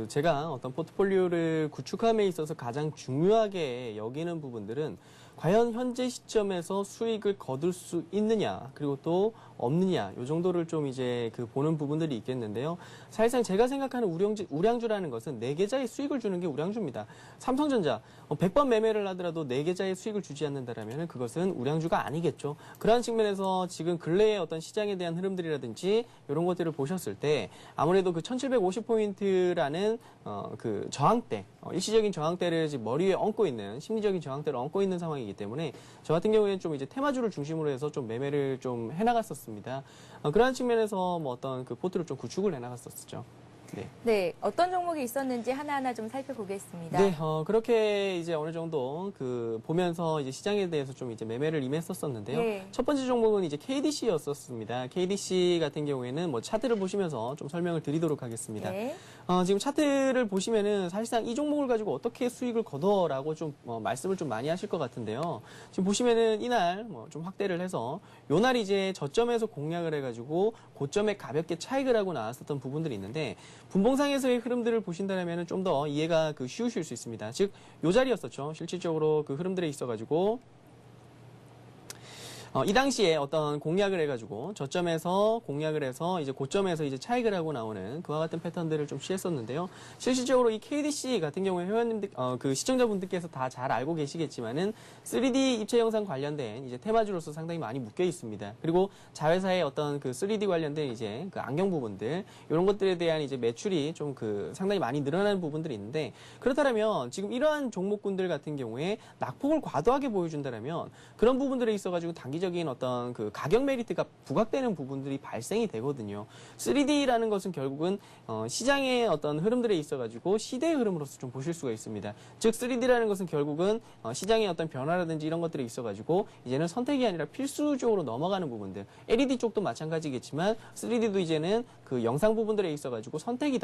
[SPEAKER 2] 제가 어떤 포트폴리오를 구축함에 있어서 가장 중요하게 여기는 부분들은 과연 현재 시점에서 수익을 거둘 수 있느냐, 그리고 또 없느냐, 이 정도를 좀 이제 보는 부분들이 있겠는데요. 사실상 제가 생각하는 우량주라는 것은 4계좌의 수익을 주는 게 우량주입니다. 삼성전자 100번 매매를 하더라도 4계좌의 수익을 주지 않는다라면 그것은 우량주가 아니겠죠. 그러한 측면에서 지금 근래의 어떤 시장에 대한 흐름들이라든지 이런 것들을 보셨을 때 아무래도 1750포인트라는 저항대, 일시적인 저항대를 지금 머리에 얹고 있는, 심리적인 저항대를 얹고 있는 상황이기 때문에 저 같은 경우에는 좀 이제 테마주를 중심으로 해서 좀 매매를 좀 해나갔었습니다. 그러한 측면에서 어떤 포트를 좀 구축을 해나갔었죠. 네.
[SPEAKER 1] 네, 어떤 종목이 있었는지 하나하나 좀 살펴보겠습니다.
[SPEAKER 2] 네, 그렇게 이제 어느 정도 보면서 이제 시장에 대해서 좀 이제 매매를 임했었었는데요.
[SPEAKER 1] 네.
[SPEAKER 2] 첫 번째 종목은 이제 KDC였었습니다. KDC 같은 경우에는 뭐 차트를 보시면서 좀 설명을 드리도록 하겠습니다.
[SPEAKER 1] 네.
[SPEAKER 2] 지금 차트를 보시면은 사실상 이 종목을 가지고 어떻게 수익을 거둬라고 좀 말씀을 좀 많이 하실 것 같은데요. 지금 보시면은 이날 뭐 좀 확대를 해서 요날 이제 저점에서 공략을 해가지고 고점에 가볍게 차익을 하고 나왔었던 부분들이 있는데 분봉상에서의 흐름들을 보신다면은 좀 더 이해가 쉬우실 수 있습니다. 즉, 요 자리였었죠. 실질적으로 그 흐름들에 있어가지고 이 당시에 어떤 공략을 해가지고 저점에서 공략을 해서 이제 고점에서 이제 차익을 하고 나오는 그와 같은 패턴들을 좀 취했었는데요. 실질적으로 이 KDC 같은 경우에 회원님들, 시청자분들께서 다 잘 알고 계시겠지만은 3D 입체 영상 관련된 이제 테마주로서 상당히 많이 묶여 있습니다. 그리고 자회사의 어떤 3D 관련된 이제 안경 부분들 이런 것들에 대한 이제 매출이 좀 상당히 많이 늘어나는 부분들이 있는데 그렇다면 지금 이러한 종목군들 같은 경우에 낙폭을 과도하게 보여준다면 그런 부분들에 있어가지고 단기적인 어떤 가격 메리트가 부각되는 부분들이 발생이 되거든요. 3D라는 것은 결국은 시장의 어떤 흐름들에 있어가지고 시대의 흐름으로서 좀 보실 수가 있습니다. 즉 3D라는 것은 결국은 시장의 어떤 변화라든지 이런 것들이 있어가지고 이제는 선택이 아니라 필수적으로 넘어가는 부분들. LED 쪽도 마찬가지겠지만 3D도 이제는 영상 부분들에 있어가지고 선택이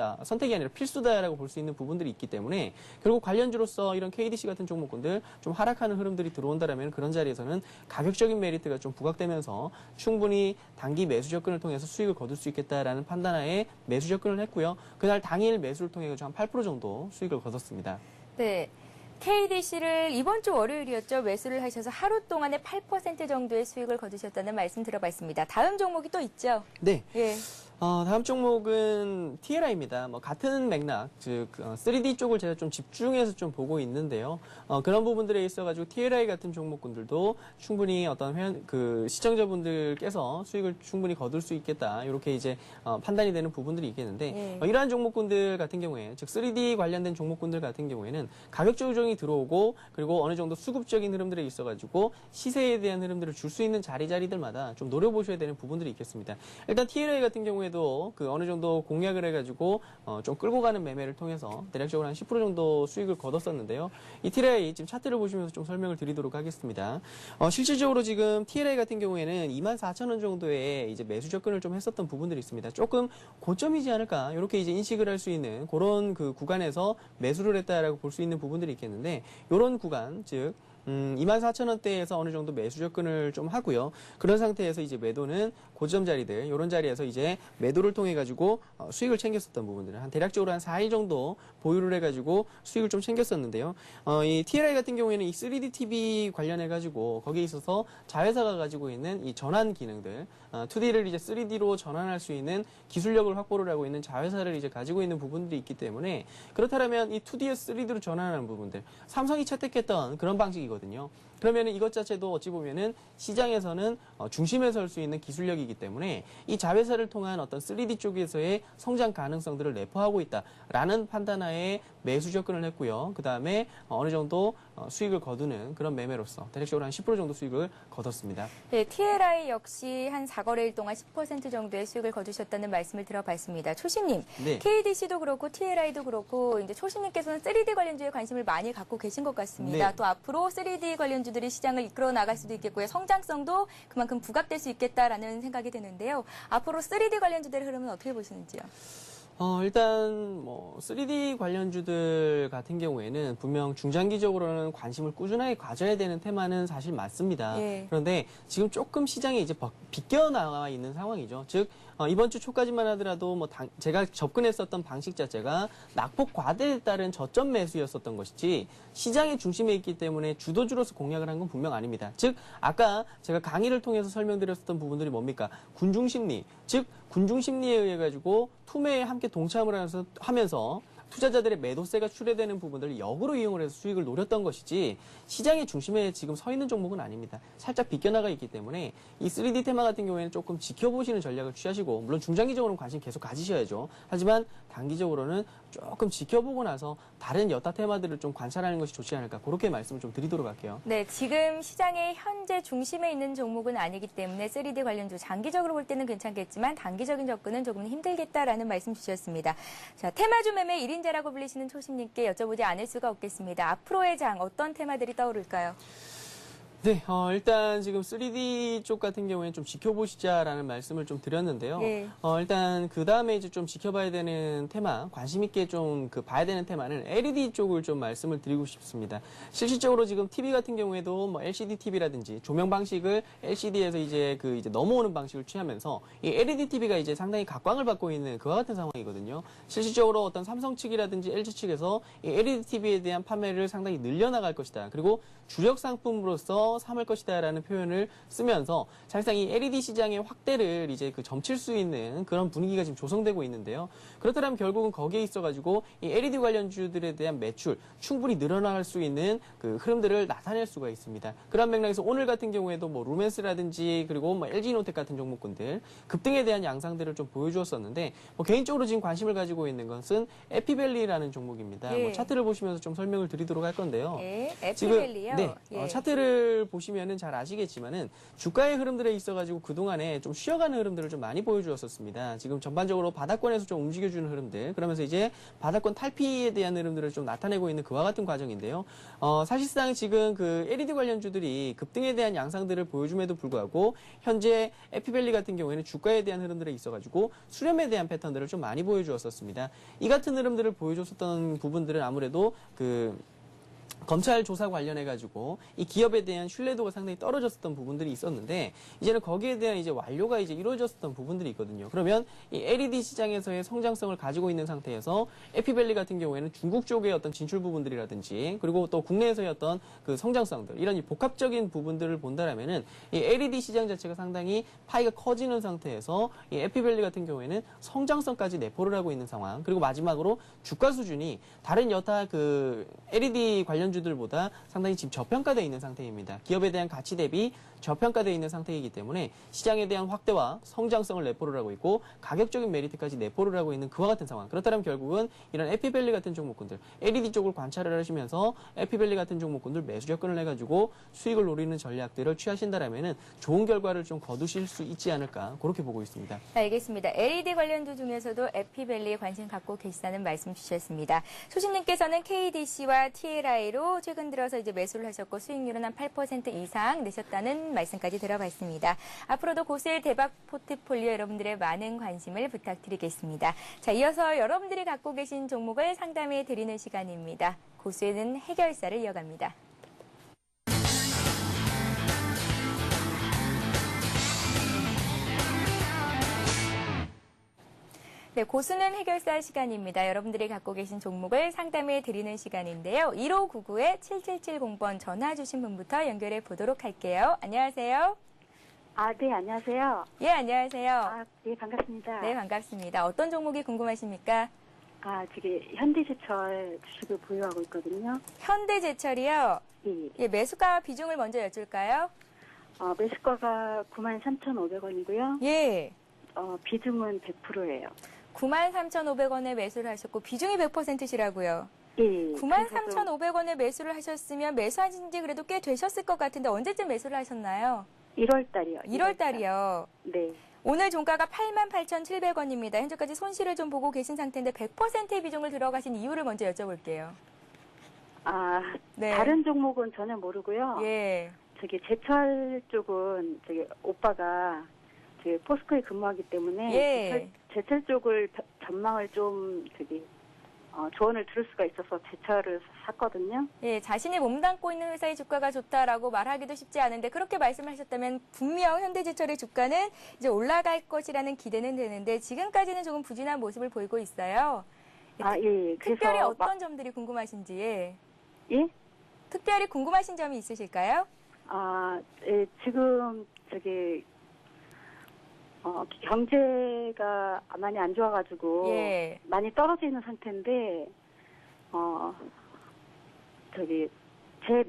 [SPEAKER 2] 아니라 필수다라고 볼 수 있는 부분들이 있기 때문에 결국 관련주로서 이런 KDC 같은 종목군들 좀 하락하는 흐름들이 들어온다면 그런 자리에서는 가격적인 메리트가 좀 부각되면서 충분히 단기 매수 접근을 통해서 수익을 거둘 수 있겠다라는 판단하에 매수 접근을 했고요. 그날 당일 매수를 통해 한 8% 정도 수익을 거뒀습니다.
[SPEAKER 1] 네. KDC를 이번 주 월요일이었죠. 매수를 하셔서 하루 동안에 8% 정도의 수익을 거두셨다는 말씀 들어봤습니다. 다음 종목이 또 있죠?
[SPEAKER 2] 네.
[SPEAKER 1] 예.
[SPEAKER 2] 다음 종목은 TLI입니다. 같은 맥락, 즉 3D 쪽을 제가 좀 집중해서 좀 보고 있는데요. 그런 부분들에 있어가지고 TLI 같은 종목군들도 충분히 어떤 시청자분들께서 수익을 충분히 거둘 수 있겠다. 이렇게 이제 판단이 되는 부분들이 있겠는데 이러한 종목군들 같은 경우에, 즉 3D 관련된 종목군들 같은 경우에는 가격 조정이 들어오고 그리고 어느 정도 수급적인 흐름들에 있어가지고 시세에 대한 흐름들을 줄 수 있는 자리들마다 좀 노려보셔야 되는 부분들이 있겠습니다. 일단 TLI 같은 경우에도 어느 정도 공략을 해가지고 좀 끌고 가는 매매를 통해서 대략적으로 한 10% 정도 수익을 거뒀었는데요. 이 TLI 지금 차트를 보시면서 좀 설명을 드리도록 하겠습니다. 실질적으로 지금 TLI 같은 경우에는 24,000원 정도의 이제 매수 접근을 좀 했었던 부분들이 있습니다. 조금 고점이지 않을까 이렇게 이제 인식을 할 수 있는 그런 구간에서 매수를 했다라고 볼 수 있는 부분들이 있겠는데 이런 구간 즉 24,000원대에서 어느 정도 매수 접근을 좀 하고요. 그런 상태에서 이제 매도는 고점 자리들, 이런 자리에서 이제 매도를 통해 가지고 수익을 챙겼었던 부분들은 대략적으로 한 4일 정도 보유를 해가지고 수익을 좀 챙겼었는데요. 이 TLI 같은 경우에는 이 3D TV 관련해 가지고 거기에 있어서 자회사가 가지고 있는 이 전환 기능들, 2D를 이제 3D로 전환할 수 있는 기술력을 확보를 하고 있는 자회사를 이제 가지고 있는 부분들이 있기 때문에 그렇다면 이 2D에서 3D로 전환하는 부분들, 삼성이 채택했던 그런 방식이거든요. 그러면 이것 자체도 어찌 보면은 시장에서는 중심에 설 수 있는 기술력이기 때문에 이 자회사를 통한 어떤 3D 쪽에서의 성장 가능성들을 내포하고 있다라는 판단하에 매수 접근을 했고요. 그 다음에 어느 정도 수익을 거두는 그런 매매로서 대략적으로 한 10% 정도 수익을 거뒀습니다.
[SPEAKER 1] 네, TLI 역시 한 4거래일 동안 10% 정도의 수익을 거두셨다는 말씀을 들어봤습니다. 초심님,
[SPEAKER 2] 네.
[SPEAKER 1] KDC도 그렇고 TLI도 그렇고 이제 초심님께서는 3D 관련주에 관심을 많이 갖고 계신 것 같습니다.
[SPEAKER 2] 네.
[SPEAKER 1] 또 앞으로 3D 관련주들이 시장을 이끌어 나갈 수도 있겠고요. 성장성도 그만큼 부각될 수 있겠다라는 생각이 드는데요. 앞으로 3D 관련주들의 흐름은 어떻게 보시는지요?
[SPEAKER 2] 일단 3D 관련주들 같은 경우에는 분명 중장기적으로는 관심을 꾸준하게 가져야 되는 테마는 사실 맞습니다.
[SPEAKER 1] 예.
[SPEAKER 2] 그런데 지금 조금 시장에 이제 비껴 나와 있는 상황이죠. 즉 이번 주 초까지만 하더라도 제가 접근했었던 방식 자체가 낙폭 과대에 따른 저점 매수였었던 것이지 시장의 중심에 있기 때문에 주도주로서 공략을 한 건 분명 아닙니다. 즉 아까 제가 강의를 통해서 설명드렸었던 부분들이 뭡니까? 군중심리, 즉 군중심리에 의해 가지고 투매에 함께 동참을 하면서 투자자들의 매도세가 출회되는 부분들을 역으로 이용을 해서 수익을 노렸던 것이지 시장의 중심에 지금 서 있는 종목은 아닙니다. 살짝 비껴나가 있기 때문에 이 3D 테마 같은 경우에는 조금 지켜보시는 전략을 취하시고 물론 중장기적으로는 관심 계속 가지셔야죠. 하지만 단기적으로는 조금 지켜보고 나서 다른 여타 테마들을 좀 관찰하는 것이 좋지 않을까 그렇게 말씀을 좀 드리도록 할게요.
[SPEAKER 1] 네, 지금 시장의 현재 중심에 있는 종목은 아니기 때문에 3D 관련주 장기적으로 볼 때는 괜찮겠지만 단기적인 접근은 조금 힘들겠다라는 말씀 주셨습니다. 자, 테마주 매매 1인자라고 불리시는 초심님께 여쭤보지 않을 수가 없겠습니다. 앞으로의 장 어떤 테마들이 떠오를까요?
[SPEAKER 2] 네, 일단 지금 3D 쪽 같은 경우에는 좀 지켜보시자라는 말씀을 좀 드렸는데요.
[SPEAKER 1] 예.
[SPEAKER 2] 일단 그 다음에 이제 좀 지켜봐야 되는 테마, 관심 있게 좀 봐야 되는 테마는 LED 쪽을 좀 말씀을 드리고 싶습니다. 실질적으로 지금 TV 같은 경우에도 뭐 LCD TV라든지 조명 방식을 LCD에서 이제 넘어오는 방식을 취하면서 이 LED TV가 이제 상당히 각광을 받고 있는 그와 같은 상황이거든요. 실질적으로 어떤 삼성 측이라든지 LG 측에서 이 LED TV에 대한 판매를 상당히 늘려나갈 것이다. 그리고 주력 상품으로서 삼을 것이다라는 표현을 쓰면서 사실상 이 LED 시장의 확대를 이제 점칠 수 있는 그런 분위기가 지금 조성되고 있는데요. 그렇다면 결국은 거기에 있어가지고 이 LED 관련주들에 대한 매출 충분히 늘어날 수 있는 그 흐름들을 나타낼 수가 있습니다. 그런 맥락에서 오늘 같은 경우에도 뭐 루멘스라든지 그리고 뭐 LG노텍 같은 종목군들 급등에 대한 양상들을 좀 보여주었었는데 뭐 개인적으로 지금 관심을 가지고 있는 것은 에피밸리라는 종목입니다.
[SPEAKER 1] 예.
[SPEAKER 2] 뭐 차트를 보시면서 좀 설명을 드리도록 할 건데요.
[SPEAKER 1] 예, 에피밸리요.
[SPEAKER 2] 네,
[SPEAKER 1] 예.
[SPEAKER 2] 차트를 보시면은 잘 아시겠지만은 주가의 흐름들에 있어가지고 그동안에 좀 쉬어가는 흐름들을 좀 많이 보여주었었습니다. 지금 전반적으로 바닥권에서 좀 움직여주는 흐름들, 그러면서 이제 바닥권 탈피에 대한 흐름들을 좀 나타내고 있는 그와 같은 과정인데요. 사실상 지금 그 LED 관련주들이 급등에 대한 양상들을 보여줌에도 불구하고 현재 에피밸리 같은 경우에는 주가에 대한 흐름들에 있어가지고 수렴에 대한 패턴들을 좀 많이 보여주었었습니다. 이 같은 흐름들을 보여줬었던 부분들은 아무래도 검찰 조사 관련해가지고 이 기업에 대한 신뢰도가 상당히 떨어졌었던 부분들이 있었는데 이제는 거기에 대한 이제 완료가 이제 이루어졌었던 부분들이 있거든요. 그러면 이 LED 시장에서의 성장성을 가지고 있는 상태에서 에피밸리 같은 경우에는 중국 쪽의 어떤 진출 부분들이라든지 그리고 또 국내에서의 어떤 그 성장성들 이런 이 복합적인 부분들을 본다라면은 이 LED 시장 자체가 상당히 파이가 커지는 상태에서 이 에피밸리 같은 경우에는 성장성까지 내포를 하고 있는 상황 그리고 마지막으로 주가 수준이 다른 여타 그 LED 관련주들보다 상당히 지금 저평가되어 있는 상태입니다. 기업에 대한 가치 대비 저평가되어 있는 상태이기 때문에 시장에 대한 확대와 성장성을 내포를 하고 있고 가격적인 메리트까지 내포를 하고 있는 그와 같은 상황. 그렇다면 결국은 이런 에피밸리 같은 종목군들, LED 쪽을 관찰을 하시면서 에피밸리 같은 종목군들 매수 접근을 해가지고 수익을 노리는 전략들을 취하신다라면은 좋은 결과를 좀 거두실 수 있지 않을까 그렇게 보고 있습니다.
[SPEAKER 1] 알겠습니다. LED 관련주 중에서도 에피밸리에 관심 갖고 계시다는 말씀 주셨습니다. 소신님께서는 KDC와 TLI로 최근 들어서 이제 매수를 하셨고 수익률은 한 8% 이상 내셨다는 말씀까지 들어봤습니다. 앞으로도 고수의 대박 포트폴리오 여러분들의 많은 관심을 부탁드리겠습니다. 자, 이어서 여러분들이 갖고 계신 종목을 상담해 드리는 시간입니다. 고수에는 해결사를 이어갑니다. 네, 고수는 해결사 시간입니다. 여러분들이 갖고 계신 종목을 상담해 드리는 시간인데요. 1599-7770번 전화 주신 분부터 연결해 보도록 할게요. 안녕하세요.
[SPEAKER 5] 네, 안녕하세요.
[SPEAKER 1] 예, 안녕하세요.
[SPEAKER 5] 네, 반갑습니다.
[SPEAKER 1] 네, 반갑습니다. 어떤 종목이 궁금하십니까?
[SPEAKER 5] 저기 현대제철 주식을 보유하고 있거든요.
[SPEAKER 1] 현대제철이요?
[SPEAKER 5] 예.
[SPEAKER 1] 예, 매수가 비중을 먼저 여쭐까요?
[SPEAKER 5] 매수가가 93,500원이고요.
[SPEAKER 1] 예.
[SPEAKER 5] 비중은 100%예요.
[SPEAKER 1] 93,500원에 매수를 하셨고 비중이 100%시라고요.
[SPEAKER 5] 예.
[SPEAKER 1] 93,500원에 매수를 하셨으면 매수하신 지 그래도 꽤 되셨을 것 같은데 언제쯤 매수를 하셨나요?
[SPEAKER 5] 1월 달이요.
[SPEAKER 1] 1월 달이요.
[SPEAKER 5] 네.
[SPEAKER 1] 오늘 종가가 88,700원입니다. 현재까지 손실을 좀 보고 계신 상태인데 100%의 비중을 들어가신 이유를 먼저 여쭤볼게요. 네.
[SPEAKER 5] 다른 종목은 전혀 모르고요.
[SPEAKER 1] 예.
[SPEAKER 5] 저기 제철 쪽은 저기 오빠가 저기 포스코에 근무하기 때문에
[SPEAKER 1] 예.
[SPEAKER 5] 제철 쪽을 전망을 좀 저기 조언을 들을 수가 있어서 제철을 샀거든요.
[SPEAKER 1] 예, 자신이 몸담고 있는 회사의 주가가 좋다라고 말하기도 쉽지 않은데 그렇게 말씀하셨다면 분명 현대제철의 주가는 이제 올라갈 것이라는 기대는 되는데 지금까지는 조금 부진한 모습을 보이고 있어요.
[SPEAKER 5] 예.
[SPEAKER 1] 특별히 어떤 점들이 궁금하신지.
[SPEAKER 5] 예?
[SPEAKER 1] 특별히 궁금하신 점이 있으실까요?
[SPEAKER 5] 예, 지금 저기 경제가 많이 안 좋아가지고
[SPEAKER 1] 예.
[SPEAKER 5] 많이 떨어져 있는 상태인데 제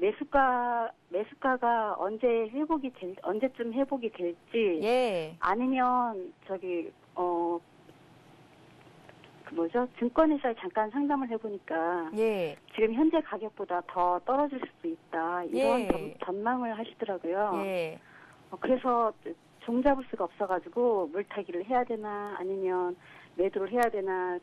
[SPEAKER 5] 매수가가 언제쯤 회복이 될지,
[SPEAKER 1] 예.
[SPEAKER 5] 아니면 증권회사에 잠깐 상담을 해보니까
[SPEAKER 1] 예.
[SPEAKER 5] 지금 현재 가격보다 더 떨어질 수도 있다, 이런
[SPEAKER 1] 예.
[SPEAKER 5] 전망을 하시더라고요.
[SPEAKER 1] 예.
[SPEAKER 5] 그래서 종 잡을 수가 없어가지고 물타기를 해야 되나 아니면 매도를 해야 되나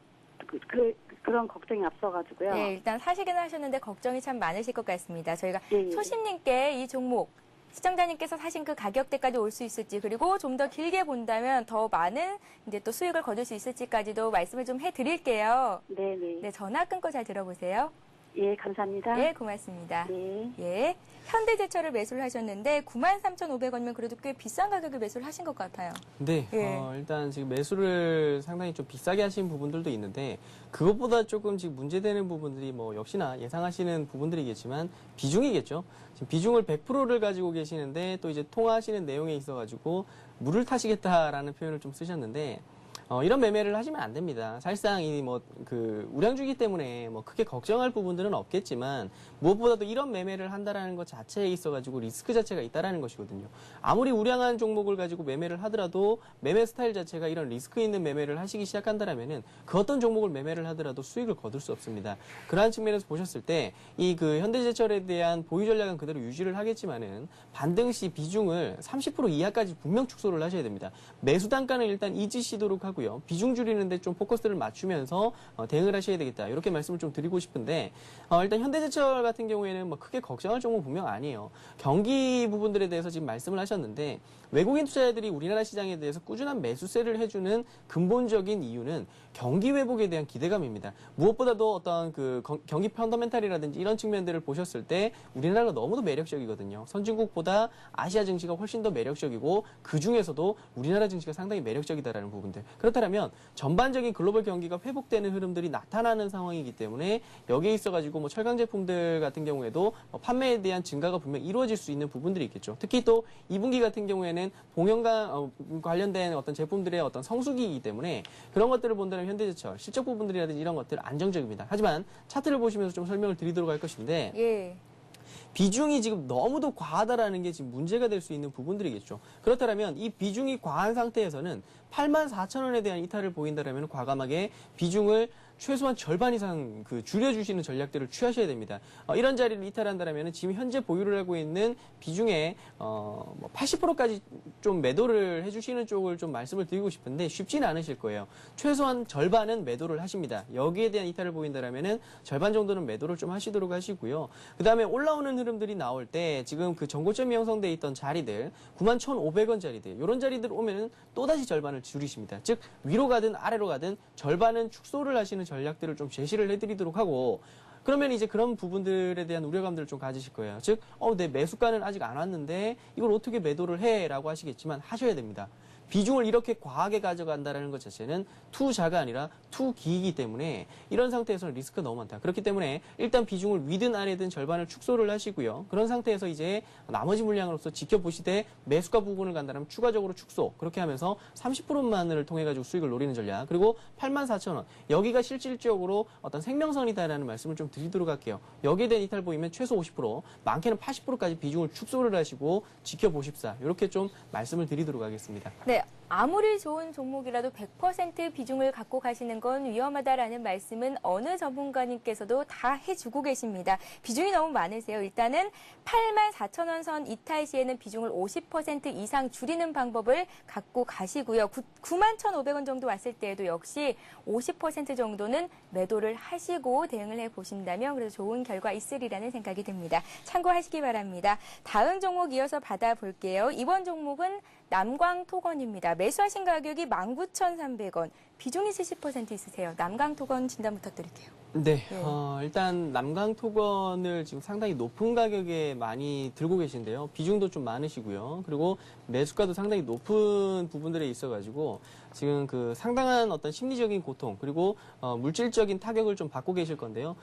[SPEAKER 5] 그런 걱정이 앞서가지고요.
[SPEAKER 1] 예, 일단 사시기는 하셨는데 걱정이 참 많으실 것 같습니다. 저희가
[SPEAKER 5] 예, 예.
[SPEAKER 1] 소심님께 이 종목 시청자님께서 사신 그 가격대까지 올 수 있을지, 그리고 좀 더 길게 본다면 더 많은 이제 또 수익을 거둘 수 있을지까지도 말씀을 좀 해드릴게요.
[SPEAKER 5] 네네.
[SPEAKER 1] 네, 전화 끊고 잘 들어보세요.
[SPEAKER 5] 예, 감사합니다.
[SPEAKER 1] 예, 고맙습니다.
[SPEAKER 5] 네.
[SPEAKER 1] 예, 현대제철을 매수를 하셨는데 93,500원이면 그래도 꽤 비싼 가격에 매수를 하신 것 같아요.
[SPEAKER 2] 네,
[SPEAKER 1] 예.
[SPEAKER 2] 일단 지금 매수를 상당히 좀 비싸게 하신 부분들도 있는데 그것보다 조금 지금 문제되는 부분들이 뭐 역시나 예상하시는 부분들이겠지만 비중이겠죠. 지금 비중을 100%를 가지고 계시는데 또 이제 통화하시는 내용에 있어가지고 물을 타시겠다라는 표현을 좀 쓰셨는데 이런 매매를 하시면 안 됩니다. 사실상 이 우량주기 때문에 뭐 크게 걱정할 부분들은 없겠지만 무엇보다도 이런 매매를 한다라는 것 자체에 있어가지고 리스크 자체가 있다라는 것이거든요. 아무리 우량한 종목을 가지고 매매를 하더라도 매매 스타일 자체가 이런 리스크 있는 매매를 하시기 시작한다라면은 그 어떤 종목을 매매를 하더라도 수익을 거둘 수 없습니다. 그러한 측면에서 보셨을 때 이 현대제철에 대한 보유 전략은 그대로 유지를 하겠지만은 반등 시 비중을 30% 이하까지 분명 축소를 하셔야 됩니다. 매수 단가는 일단 이지시도록 하고 비중 줄이는데 좀 포커스를 맞추면서 대응을 하셔야 되겠다. 이렇게 말씀을 좀 드리고 싶은데 일단 현대제철 같은 경우에는 뭐 크게 걱정할 종목은 분명 아니에요. 경기 부분들에 대해서 지금 말씀을 하셨는데 외국인 투자자들이 우리나라 시장에 대해서 꾸준한 매수세를 해주는 근본적인 이유는 경기 회복에 대한 기대감입니다. 무엇보다도 어떤 경기 펀더멘탈이라든지 이런 측면들을 보셨을 때 우리나라가 너무도 매력적이거든요. 선진국보다 아시아 증시가 훨씬 더 매력적이고 그 중에서도 우리나라 증시가 상당히 매력적이다라는 부분들. 그렇다면 전반적인 글로벌 경기가 회복되는 흐름들이 나타나는 상황이기 때문에 여기에 있어가지고 뭐 철강 제품들 같은 경우에도 판매에 대한 증가가 분명 이루어질 수 있는 부분들이 있겠죠. 특히 또 2분기 같은 경우에는 봉연강 관련된 어떤 제품들의 어떤 성수기이기 때문에 그런 것들을 본다면 현대제철 실적 부분들이라든지 이런 것들 안정적입니다. 하지만 차트를 보시면서 좀 설명을 드리도록 할 것인데
[SPEAKER 1] 예.
[SPEAKER 2] 비중이 지금 너무도 과하다라는 게 지금 문제가 될 수 있는 부분들이겠죠. 그렇다면 이 비중이 과한 상태에서는 84,000원에 대한 이탈을 보인다면 과감하게 비중을 최소한 절반 이상 줄여주시는 전략들을 취하셔야 됩니다. 이런 자리를 이탈한다면 지금 현재 보유를 하고 있는 비중의 80%까지 좀 매도를 해주시는 쪽을 좀 말씀을 드리고 싶은데 쉽지는 않으실 거예요. 최소한 절반은 매도를 하십니다. 여기에 대한 이탈을 보인다면 절반 정도는 매도를 좀 하시도록 하시고요. 그 다음에 올라오는 흐름들이 나올 때 지금 전고점이 형성되어 있던 자리들 91,500원 자리들 이런 자리들 오면은 또다시 절반을 줄이십니다. 즉 위로 가든 아래로 가든 절반은 축소를 하시는 전략들을 좀 제시를 해드리도록 하고 그러면 이제 그런 부분들에 대한 우려감들을 좀 가지실 거예요. 즉, 내 매수가는 아직 안 왔는데 이걸 어떻게 매도를 해? 라고 하시겠지만 하셔야 됩니다. 비중을 이렇게 과하게 가져간다는 것 자체는 투자가 아니라 투기이기 때문에 이런 상태에서는 리스크가 너무 많다. 그렇기 때문에 일단 비중을 위든 아래든 절반을 축소를 하시고요. 그런 상태에서 이제 나머지 물량으로서 지켜보시되 매수가 부분을 간다면 추가적으로 축소. 그렇게 하면서 30%만을 통해 가지고 수익을 노리는 전략. 그리고 84,000원. 여기가 실질적으로 어떤 생명선이다라는 말씀을 좀 드리도록 할게요. 여기에 대한 이탈 보이면 최소 50%, 많게는 80%까지 비중을 축소를 하시고 지켜보십사. 이렇게 좀 말씀을 드리도록 하겠습니다.
[SPEAKER 1] 네, 아무리 좋은 종목이라도 100% 비중을 갖고 가시는 건 위험하다라는 말씀은 어느 전문가님께서도 다 해주고 계십니다. 비중이 너무 많으세요. 일단은 84,000원 선 이탈 시에는 비중을 50% 이상 줄이는 방법을 갖고 가시고요. 91,500원 정도 왔을 때에도 역시 50% 정도는 매도를 하시고 대응을 해보신다면 그래도 좋은 결과 있으리라는 생각이 듭니다. 참고하시기 바랍니다. 다음 종목 이어서 받아볼게요. 이번 종목은 남광토건입니다. 매수하신 가격이 19,300원. 비중이 70% 있으세요. 남광토건 진단 부탁드릴게요.
[SPEAKER 2] 네, 일단 남광토건을 지금 상당히 높은 가격에 많이 들고 계신데요. 비중도 좀 많으시고요. 그리고 매수가도 상당히 높은 부분들에 있어가지고 지금 그 상당한 어떤 심리적인 고통 그리고 물질적인 타격을 좀 받고 계실 건데요.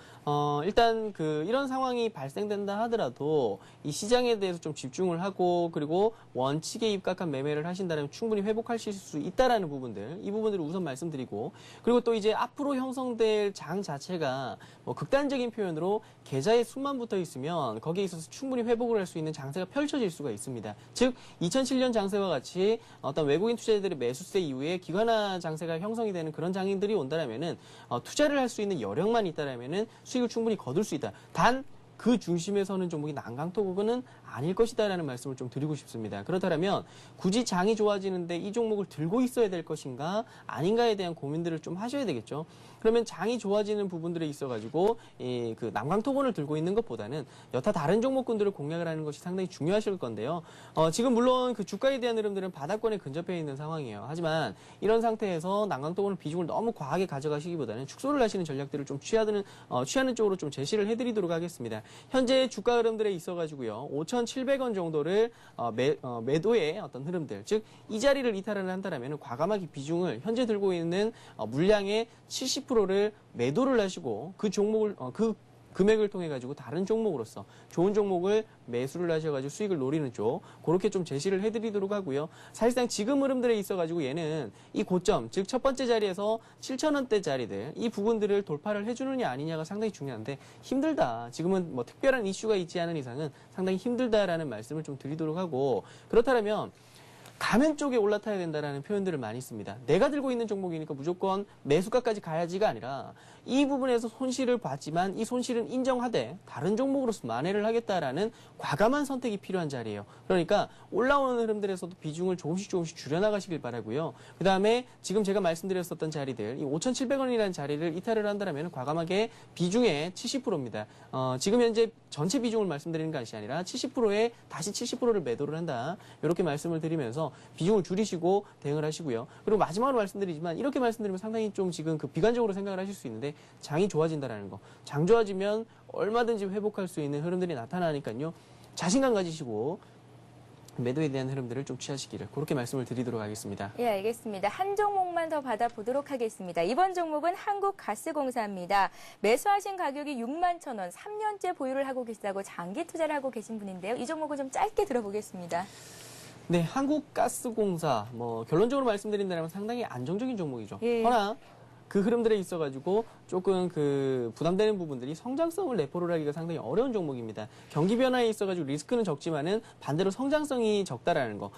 [SPEAKER 2] 일단 그 이런 상황이 발생된다 하더라도 이 시장에 대해서 좀 집중을 하고 그리고 원칙에 입각한 매매를 하신다면 충분히 회복하실 수 있다라는 부분들, 이 부분들을 우선 말씀드리고, 그리고 또 이제 앞으로 형성될 장 자체가 뭐 극단적인 표현으로 계좌에 수만 붙어 있으면 거기에 있어서 충분히 회복을 할 수 있는 장세가 펼쳐질 수가 있습니다. 즉 2007년 장세와 같이 어떤 외국인 투자자들의 매수세 이후에 기관화 장세가 형성이 되는 그런 장인들이 온다라면은 투자를 할 수 있는 여력만 있다라면은 수익을 충분히 거둘 수 있다. 단 그 중심에 서는 종목이 난강토국은 아닐 것이다라는 말씀을 좀 드리고 싶습니다. 그렇다면 굳이 장이 좋아지는데 이 종목을 들고 있어야 될 것인가 아닌가에 대한 고민들을 좀 하셔야 되겠죠. 그러면 장이 좋아지는 부분들에 있어가지고 그 난강토건을 들고 있는 것보다는 여타 다른 종목군들을 공략을 하는 것이 상당히 중요하실 건데요. 지금 물론 그 주가에 대한 흐름들은 바닥권에 근접해 있는 상황이에요. 하지만 이런 상태에서 난강토건을 비중을 너무 과하게 가져가시기보다는 축소를 하시는 전략들을 좀 취하는 쪽으로 좀 제시를 해드리도록 하겠습니다. 현재 주가 흐름들에 있어가지고요, 5,700원 정도를 매도의 어떤 흐름들, 즉 이 자리를 이탈을 한다라면 과감하게 비중을 현재 들고 있는 물량의 70%를 매도를 하시고 그 종목을 그 금액을 통해 가지고 다른 종목으로서 좋은 종목을 매수를 하셔가지고 수익을 노리는 쪽, 그렇게 좀 제시를 해드리도록 하고요. 사실상 지금 흐름들에 있어가지고 얘는 이 고점, 즉 첫 번째 자리에서 7,000원대 자리들, 이 부분들을 돌파를 해주느냐 아니냐가 상당히 중요한데 힘들다. 지금은 뭐 특별한 이슈가 있지 않은 이상은 상당히 힘들다라는 말씀을 좀 드리도록 하고, 그렇다면 가면 쪽에 올라타야 된다라는 표현들을 많이 씁니다. 내가 들고 있는 종목이니까 무조건 매수가까지 가야지가 아니라 이 부분에서 손실을 봤지만 이 손실은 인정하되 다른 종목으로서 만회를 하겠다라는 과감한 선택이 필요한 자리예요. 그러니까 올라오는 흐름들에서도 비중을 조금씩 줄여나가시길 바라고요. 그 다음에 지금 제가 말씀드렸었던 자리들, 이 5,700원이라는 자리를 이탈을 한다면 과감하게 비중의 70%입니다. 지금 현재 전체 비중을 말씀드리는 것이 아니라 70%에 다시 70%를 매도를 한다. 이렇게 말씀을 드리면서 비중을 줄이시고 대응을 하시고요. 그리고 마지막으로 말씀드리지만 이렇게 말씀드리면 상당히 좀 지금 그 비관적으로 생각을 하실 수 있는데, 장이 좋아진다라는 거, 장 좋아지면 얼마든지 회복할 수 있는 흐름들이 나타나니까요. 자신감 가지시고 매도에 대한 흐름들을 좀 취하시기를, 그렇게 말씀을 드리도록 하겠습니다.
[SPEAKER 1] 예, 알겠습니다. 한 종목만 더 받아보도록 하겠습니다. 이번 종목은 한국가스공사입니다. 매수하신 가격이 61,000원, 3년째 보유를 하고 계시다고 장기 투자를 하고 계신 분인데요. 이 종목을 좀 짧게 들어보겠습니다.
[SPEAKER 2] 네, 한국가스공사, 결론적으로 말씀드린다면 상당히 안정적인 종목이죠.
[SPEAKER 1] 예.
[SPEAKER 2] 허나 그 흐름들에 있어가지고 조금 그 부담되는 부분들이 성장성을 내포를 하기가 상당히 어려운 종목입니다. 경기 변화에 있어가지고 리스크는 적지만은 반대로 성장성이 적다라는 거.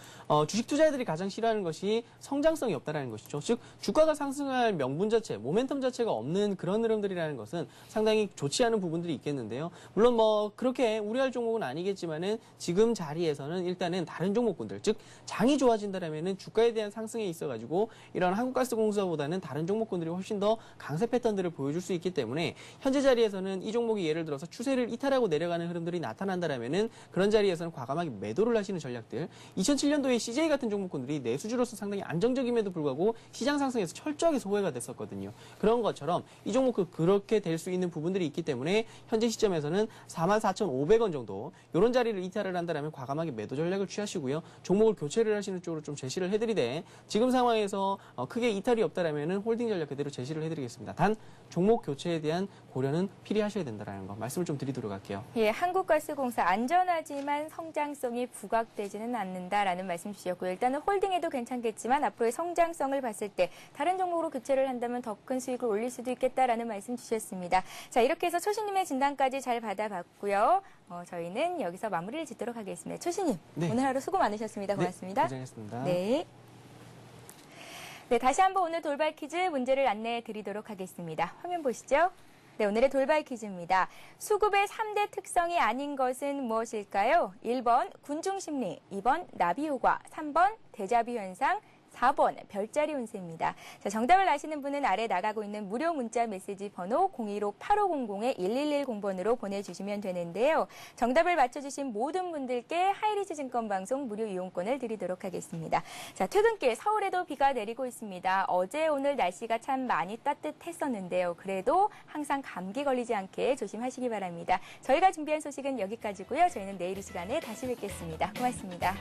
[SPEAKER 2] 주식 투자자들이 가장 싫어하는 것이 성장성이 없다라는 것이죠. 즉 주가가 상승할 명분 자체, 모멘텀 자체가 없는 그런 흐름들이라는 것은 상당히 좋지 않은 부분들이 있겠는데요. 물론 그렇게 우려할 종목은 아니겠지만은 지금 자리에서는 일단은 다른 종목군들, 즉 장이 좋아진다라면은 주가에 대한 상승에 있어가지고 이런 한국가스공사보다는 다른 종목군들이 훨씬 더 강세 패턴들을 보여줄 수 있기 때문에 현재 자리에서는 이 종목이 예를 들어서 추세를 이탈하고 내려가는 흐름들이 나타난다라면은 그런 자리에서는 과감하게 매도를 하시는 전략들, 2007년도에 CJ 같은 종목군들이 내수주로서 상당히 안정적임에도 불구하고 시장 상승에서 철저하게 소외가 됐었거든요. 그런 것처럼 이 종목도 그렇게 될 수 있는 부분들이 있기 때문에 현재 시점에서는 44,500원 정도 이런 자리를 이탈을 한다라면 과감하게 매도 전략을 취하시고요. 종목을 교체를 하시는 쪽으로 좀 제시를 해드리되, 지금 상황에서 크게 이탈이 없다라면은 홀딩 전략 그대로 제시를 해드리겠습니다. 단 종목 교체에 대한 고려는 필요하셔야 된다는 거 말씀을 좀 드리도록 할게요.
[SPEAKER 1] 예, 한국가스공사 안전하지만 성장성이 부각되지는 않는다라는 말씀 주셨고요. 일단은 홀딩해도 괜찮겠지만 앞으로의 성장성을 봤을 때 다른 종목으로 교체를 한다면 더 큰 수익을 올릴 수도 있겠다라는 말씀 주셨습니다. 자, 이렇게 해서 초신님의 진단까지 잘 받아봤고요. 저희는 여기서 마무리를 짓도록 하겠습니다. 초신님,
[SPEAKER 2] 네.
[SPEAKER 1] 오늘 하루 수고 많으셨습니다. 고맙습니다.
[SPEAKER 2] 네, 고생했습니다.
[SPEAKER 1] 네. 네, 다시 한번 오늘 돌발 퀴즈 문제를 안내해 드리도록 하겠습니다. 화면 보시죠. 네, 오늘의 돌발 퀴즈입니다. 수급의 3대 특성이 아닌 것은 무엇일까요? 1번 군중심리, 2번 나비효과, 3번 데자뷰 현상, 4번 별자리 운세입니다. 자, 정답을 아시는 분은 아래 나가고 있는 무료 문자 메시지 번호 015-8500-1110번으로 보내주시면 되는데요. 정답을 맞춰주신 모든 분들께 하이리스 증권방송 무료 이용권을 드리도록 하겠습니다. 자, 퇴근길 서울에도 비가 내리고 있습니다. 어제 오늘 날씨가 참 많이 따뜻했었는데요. 그래도 항상 감기 걸리지 않게 조심하시기 바랍니다. 저희가 준비한 소식은 여기까지고요. 저희는 내일 이 시간에 다시 뵙겠습니다. 고맙습니다.